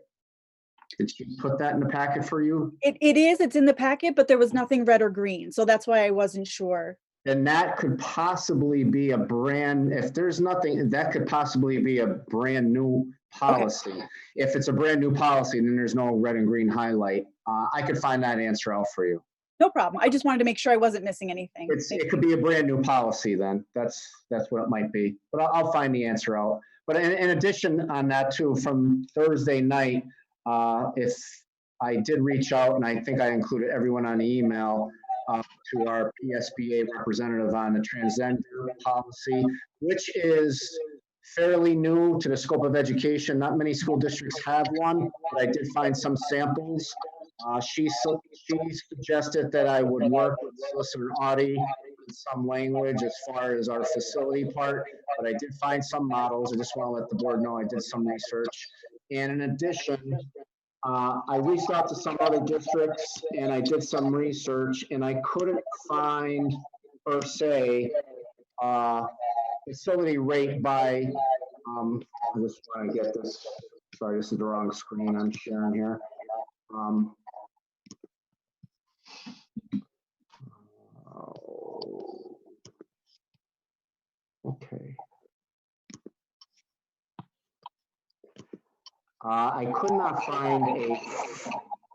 Did she put that in the packet for you? It's in the packet, but there was nothing red or green, so that's why I wasn't sure. Then that could possibly be if there's nothing, that could possibly be a brand new policy. Okay. If it's a brand new policy, then there's no red and green highlight. I could find that answer out for you. No problem. I just wanted to make sure I wasn't missing anything. It could be a brand new policy then. That's what it might be. But I'll find the answer out. But in addition on that too, from Thursday night, if I did reach out, and I think I included everyone on the email to our PSBA representative on the transgender policy, which is fairly new to the scope of education. Not many school districts have one, but I did find some samples. She suggested that I would work with Solicitor Audie in some language as far as our facility part, but I did find some models. I just want to let the board know I did some research. And in addition, I reached out to some other districts and I did some research and I couldn't find per se facility rate by, I just want to get this, sorry, this is the wrong screen I'm sharing here. Okay. I could not find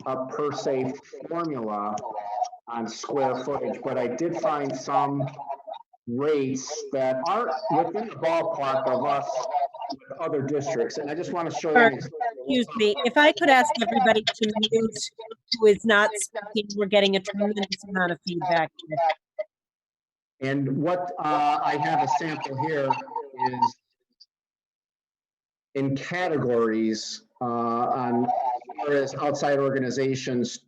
a per se formula on square footage, but I did find some rates that are within the ballpark of us with other districts. And I just want to show you an example. Excuse me, if I could ask everybody to mute who is not speaking, we're getting a tremendous amount of feedback here. And what I have a sample here is in categories on as outside organizations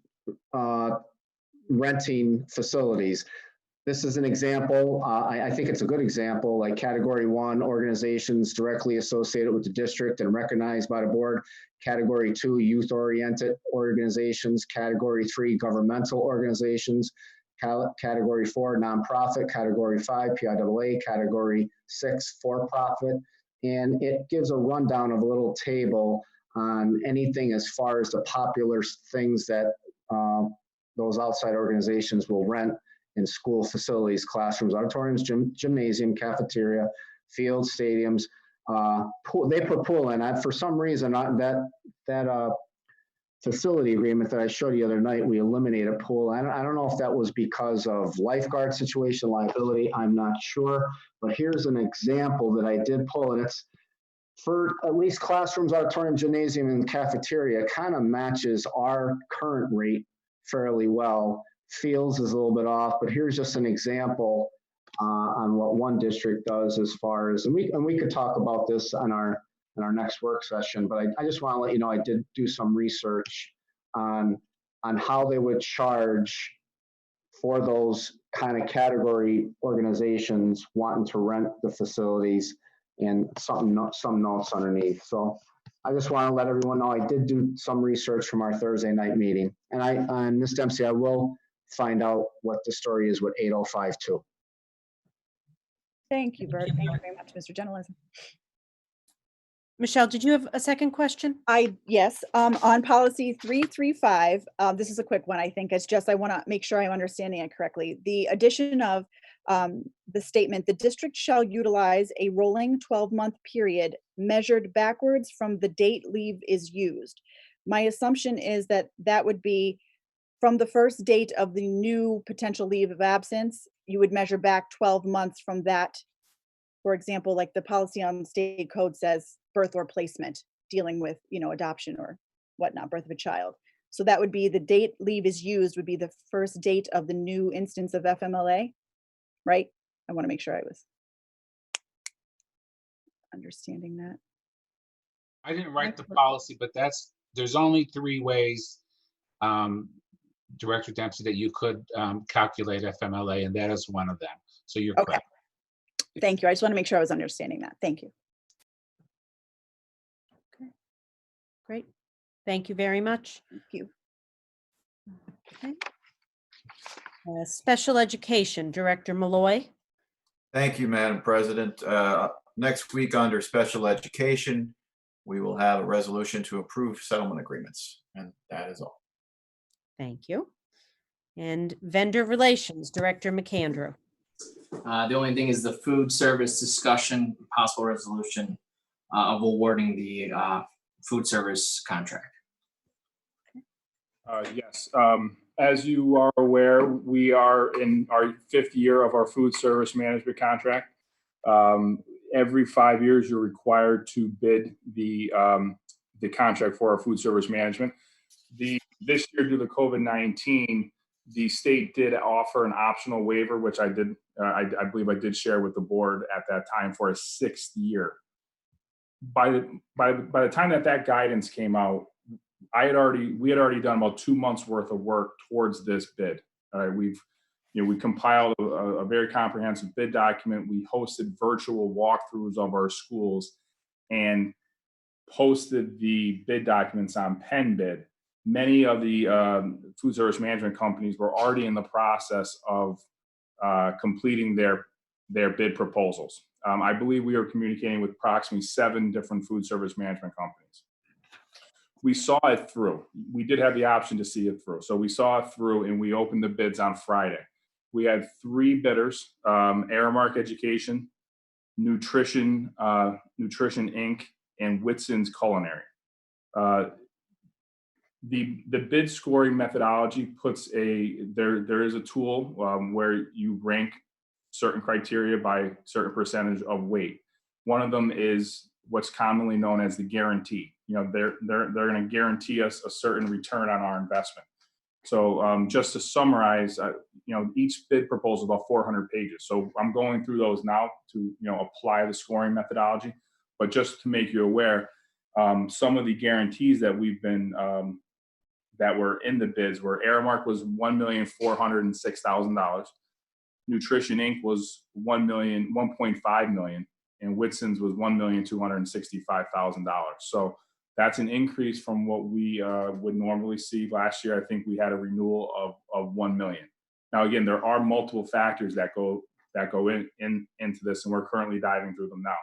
renting facilities. This is an example. I think it's a good example, like Category 1, organizations directly associated with the district and recognized by the board. Category 2, youth-oriented organizations. Category 3, governmental organizations. Category 4, nonprofit. Category 5, PIAA. Category 6, for-profit. And it gives a rundown of a little table on anything as far as the popular things that those outside organizations will rent in school facilities, classrooms, auditoriums, gymnasium, cafeteria, fields, stadiums. Pool, they put pool in. For some reason, that facility agreement that I showed you the other night, we eliminated pool. I don't know if that was because of lifeguard situation, liability, I'm not sure. But here's an example that I did pull, and it's for at least classrooms, auditorium, gymnasium, and cafeteria, kind of matches our current rate fairly well. Fields is a little bit off, but here's just an example on what one district does as far as, and we could talk about this on our next work session, but I just want to let you know I did do some research on how they would charge for those kind of category organizations wanting to rent the facilities, and some notes underneath. So I just want to let everyone know I did do some research from our Thursday night meeting, and Ms. Dempsey, I will find out what the story is with 8052. Thank you, Bert. Thank you very much, Mr. Journalism. Michelle, did you have a second question? Yes, on policy 335, this is a quick one. I think it's just, I want to make sure I'm understanding it correctly. The addition of the statement, the district shall utilize a rolling 12-month period measured backwards from the date leave is used. My assumption is that that would be from the first date of the new potential leave of absence, you would measure back 12 months from that. For example, like the policy on state code says birth or placement, dealing with, adoption or whatnot, birth of a child. So that would be the date leave is used would be the first date of the new instance of FMLA, right? I want to make sure I was understanding that. I didn't write the policy, but there's only 3 ways, Director Dempsey, that you could calculate FMLA, and that is one of them. So you're okay. correct. Thank you. I just want to make sure I was understanding that. Thank you. Okay. Great. Thank you very much. Thank you. Okay. Special Education, Director Malloy. Thank you, Madam President. Next week under Special Education, we will have a resolution to approve settlement agreements, and that is all. Thank you. And Vendor Relations, Director McAndrew. The only thing is the food service discussion, possible resolution of awarding the food service contract. Yes. As you are aware, we are in our 5th year of our food service management contract. Every 5 years, you're required to bid the contract for our food service management. This year, due to COVID-19, the state did offer an optional waiver, which I did. I believe I did share with the board at that time for a 6th year. By the time that guidance came out, we had already done about 2 months worth of work towards this bid. We compiled a very comprehensive bid document. We hosted virtual walkthroughs of our schools and posted the bid documents on PennBid. Many of the food service management companies were already in the process of completing their bid proposals. I believe we were communicating with approximately 7 different food service management companies. We saw it through. We did have the option to see it through. So we saw it through and we opened the bids on Friday. We had 3 bidders, Aramark Education, Nutrition Inc., and Whitson's Culinary. The bid scoring methodology puts there is a tool where you rank certain criteria by certain percentage of weight. One of them is what's commonly known as the guarantee. They're going to guarantee us a certain return on our investment. So just to summarize, each bid proposal is about 400 pages. So I'm going through those now to apply the scoring methodology. But just to make you aware, some of the guarantees that we've been that were in the bids were Aramark was $1,406,000, Nutrition Inc. was $1.5 million, and Whitson's was $1,265,000. So that's an increase from what we would normally see. Last year, I think we had a renewal of $1 million. Now, again, there are multiple factors that go into this, and we're currently diving through them now.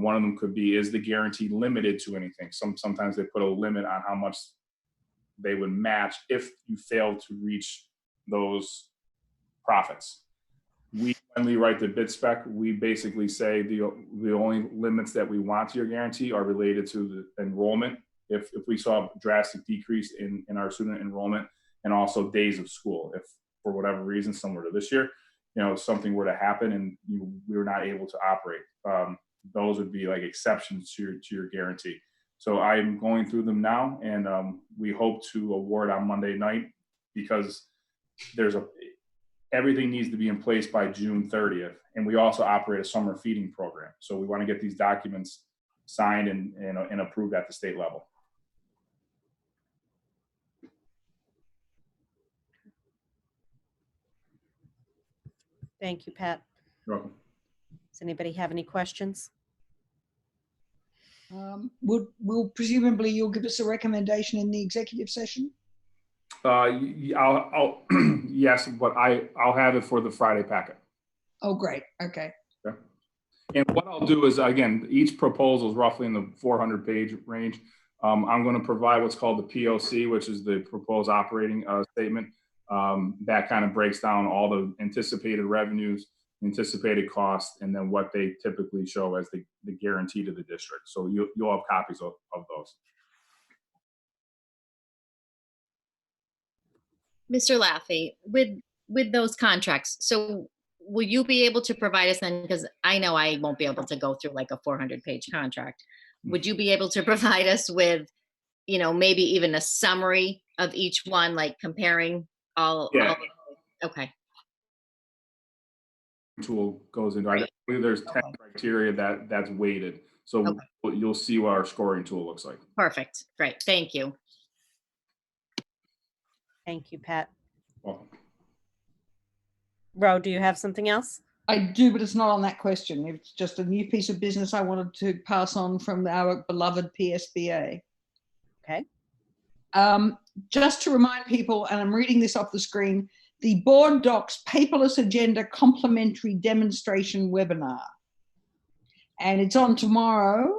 One of them could be, is the guarantee limited to anything? Sometimes they put a limit on how much they would match if you fail to reach those profits. When we write the bid spec, we basically say the only limits that we want to your guarantee are related to the enrollment. If we saw a drastic decrease in our student enrollment, and also days of school. If for whatever reason, similar to this year, something were to happen and we were not able to operate, those would be like exceptions to your guarantee. So I'm going through them now, and we hope to award on Monday night, because everything needs to be in place by June 30th. And we also operate a summer feeding program. So we want to get these documents signed and approved at the state level. Thank you, Pat. You're welcome. Does anybody have any questions? Will presumably you'll give us a recommendation in the executive session? I'll yes, but I'll have it for the Friday packet. Oh, great. Okay. And what I'll do is, again, each proposal is roughly in the 400-page range. I'm going to provide what's called the POC, which is the proposed operating statement. That kind of breaks down all the anticipated revenues, anticipated costs, and then what they typically show as the guarantee to the district. So you'll have copies of those. Mr. Laffey, with those contracts, so will you be able to provide us then, because I know I won't be able to go through like a 400-page contract. Would you be able to provide us with, maybe even a summary of each one, like comparing all? Yeah. Okay. Tool goes into, I believe there's 10 criteria that's weighted. So you'll see what our scoring tool looks like. Perfect. Great. Thank you. Thank you, Pat. Welcome. Ro, do you have something else? I do, but it's not on that question. It's just a new piece of business I wanted to pass on from our beloved PSBA. Okay. Just to remind people, and I'm reading this off the screen, the Board Docs Paperless Agenda Complimentary Demonstration Webinar. And it's on tomorrow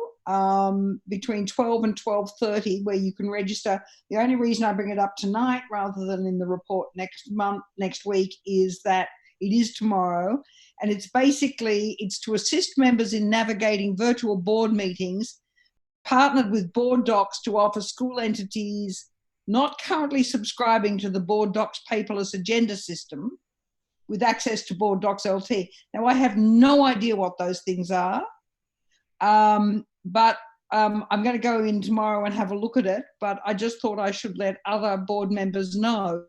between 12 and 12:30, where you can register. The only reason I bring it up tonight rather than in the report next week is that it is tomorrow. And it's to assist members in navigating virtual board meetings, partnered with Board Docs to offer school entities not currently subscribing to the Board Docs paperless agenda system with access to Board Docs LT. Now, I have no idea what those things are, but I'm going to go in tomorrow and have a look at it, but I just thought I should let other board members know.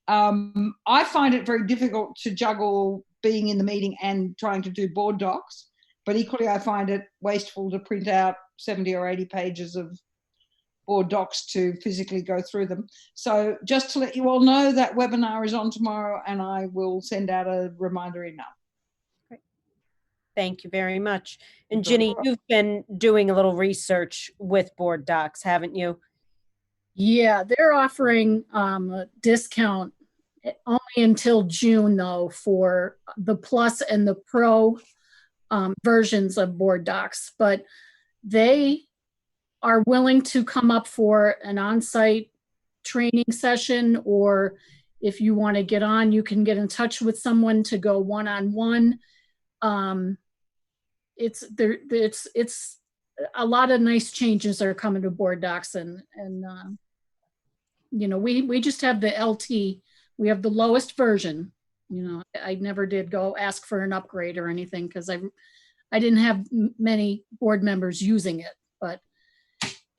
I find it very difficult to juggle being in the meeting and trying to do Board Docs, but equally I find it wasteful to print out 70 or 80 pages of Board Docs to physically go through them. So just to let you all know, that webinar is on tomorrow, and I will send out a reminder email. Thank you very much. And Ginny, you've been doing a little research with Board Docs, haven't you? Yeah, they're offering a discount only until June, though, for the Plus and the Pro versions of Board Docs. But they are willing to come up for an on-site training session, or if you want to get on, you can get in touch with someone to go one-on-one. It's a lot of nice changes are coming to Board Docs, and you know, we just have the LT. We have the lowest version. You know, I never did go ask for an upgrade or anything because I didn't have many board members using it. But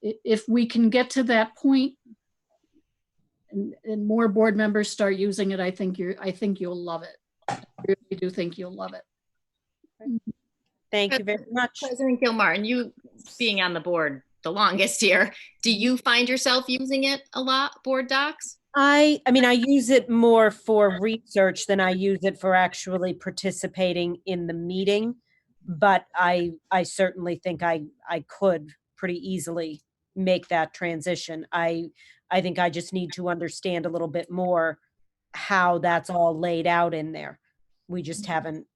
if we can get to that point and more board members start using it, I think you'll love it. I really do think you'll love it. Thank you very much. President Gilmartin, you being on the board the longest here, do you find yourself using it a lot, Board Docs? I mean, I use it more for research than I use it for actually participating in the meeting, but I certainly think I could pretty easily make that transition. I think I just need to understand a little bit more how that's all laid out in there. We just haven't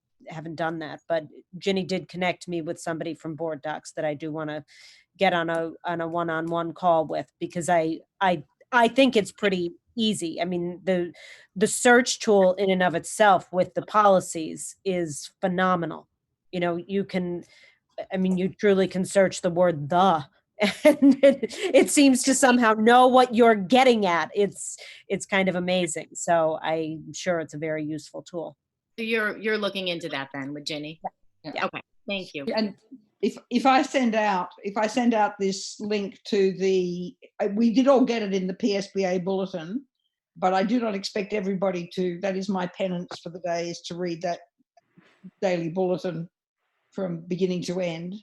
done that, but Ginny did connect me with somebody from Board Docs that I do want to get on a one-on-one call with, because I think it's pretty easy. I mean, the search tool in and of itself with the policies is phenomenal. You know, you truly can search the word "the," and it seems to somehow know what you're getting at. It's kind of amazing. So I'm sure it's a very useful tool. So you're looking into that then with Ginny? Yeah. Okay, thank you. And if I send out this link to we did all get it in the PSBA bulletin, but I do not expect everybody to. That is my penance for the day, is to read that daily bulletin from beginning to end.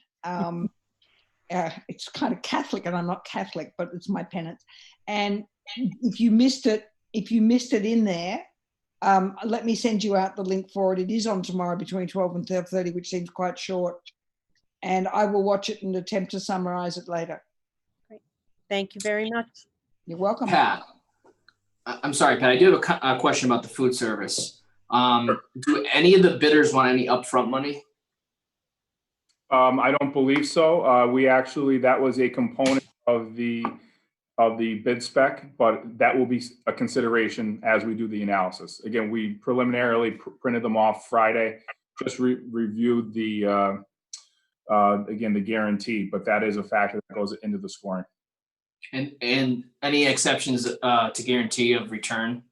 It's kind of Catholic, and I'm not Catholic, but it's my penance. And if you missed it in there, let me send you out the link for it. It is on tomorrow between 12 and 12:30, which seems quite short. And I will watch it and attempt to summarize it later. Great. Thank you very much. You're welcome. Pat, I'm sorry, Pat, I do have a question about the food service. Do any of the bidders want any upfront money? I don't believe so. That was a component of the bid spec, but that will be a consideration as we do the analysis. Again, we preliminarily printed them off Friday, just reviewed the guarantee, but that is a factor that goes into the scoring. And any exceptions to guarantee of return?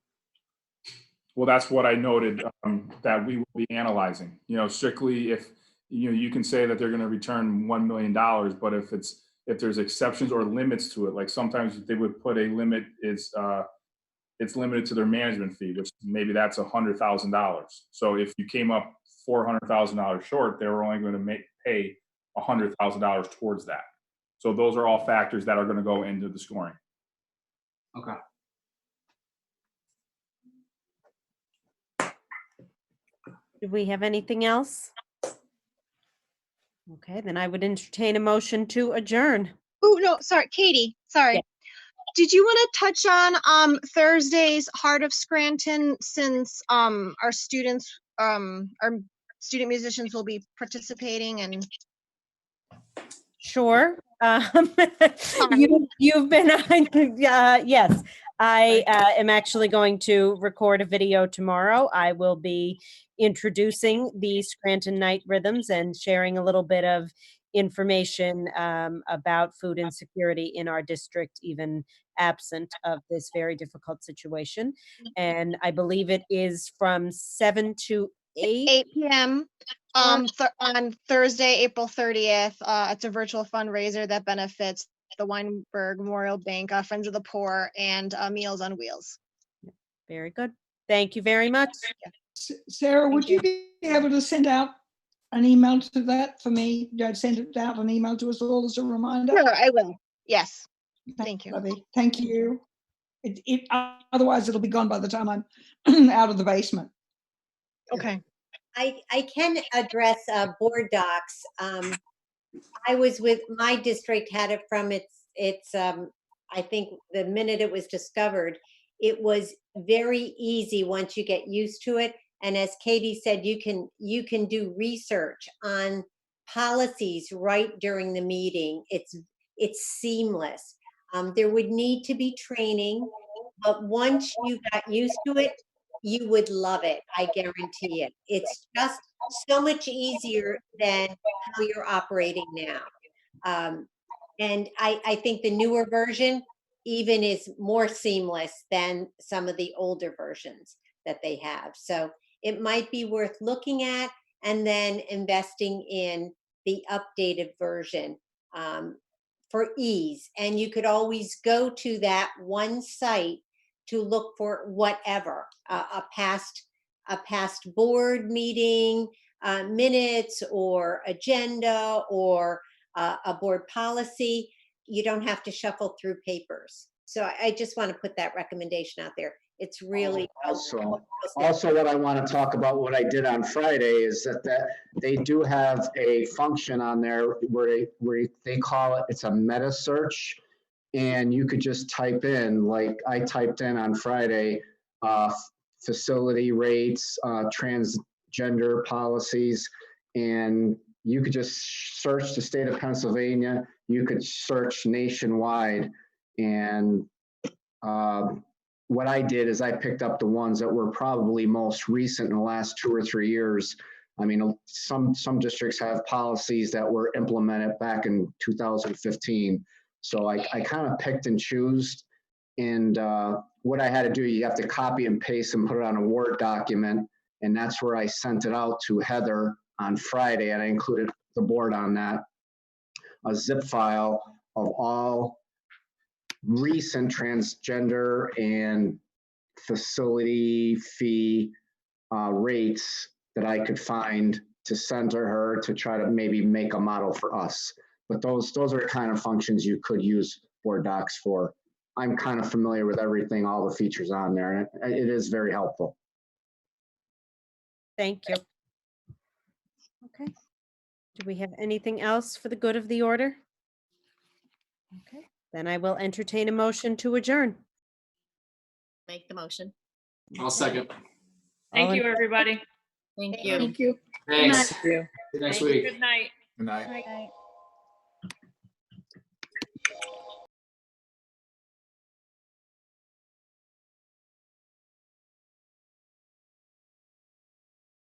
Well, that's what I noted, that we will be analyzing. You know, strictly if you can say that they're going to return $1 million, but if there's exceptions or limits to it, like sometimes they would put a limit, it's limited to their management fee, which maybe that's $100,000. So if you came up $400,000 short, they were only going to pay $100,000 towards that. So those are all factors that are going to go into the scoring. Okay. Do we have anything else? Okay, then I would entertain a motion to adjourn. Oh, no, sorry, Katie, sorry. Yeah. Did you want to touch on Thursday's Heart of Scranton, since our student musicians will be participating? And Sure. You've been yes. I am actually going to record a video tomorrow. I will be introducing the Scranton Night Rhythms and sharing a little bit of information about food insecurity in our district, even absent of this very difficult situation. And I believe it is from 7 to 8. 8 p.m. On Thursday, April 30th. It's a virtual fundraiser that benefits the Weinberg Memorial Bank, Friends of the Poor, and Meals on Wheels. Very good. Thank you very much. Sarah, would you be able to send out an email to that for me? I'd send it out an email to us all as a reminder. Sure, I will. Yes. Thank you. Lovely. Thank you. Otherwise, it'll be gone by the time I'm out of the basement. Okay. I can address board docs. I was with my district had it from its I think the minute it was discovered, it was very easy once you get used to it. And as Katie said, you can do research on policies right during the meeting. It's seamless. There would need to be training, but once you got used to it, you would love it. I guarantee it. It's just so much easier than how you're operating now. And I think the newer version even is more seamless than some of the older versions that they have. So it might be worth looking at and then investing in the updated version for ease. And you could always go to that one site to look for whatever, a past board meeting minutes or agenda or a board policy. You don't have to shuffle through papers. So I just want to put that recommendation out there. It's really also what I want to talk about, what I did on Friday, is that they do have a function on there where they call it, it's a meta search, and you could just type in, like I typed in on Friday, facility rates, transgender policies, and you could just search the state of Pennsylvania. You could search nationwide, and what I did is I picked up the ones that were probably most recent in the last 2 or 3 years. I mean, some districts have policies that were implemented back in 2015. So I kind of picked and chose. And what I had to do, you have to copy and paste and put it on a Word document. And that's where I sent it out to Heather on Friday. And I included the board on that, a zip file of all recent transgender and facility fee rates that I could find to send to her to try to maybe make a model for us. But those are the kind of functions you could use board docs for. I'm kind of familiar with everything, all the features on there, and it is very helpful. Thank you. Okay. Do we have anything else for the good of the order? Okay. Then I will entertain a motion to adjourn. Make the motion. I'll second. Thank you, everybody. Thank you. Thank you. Thanks. Thank you. See you next Thank you. week. Good night. Good night. Right.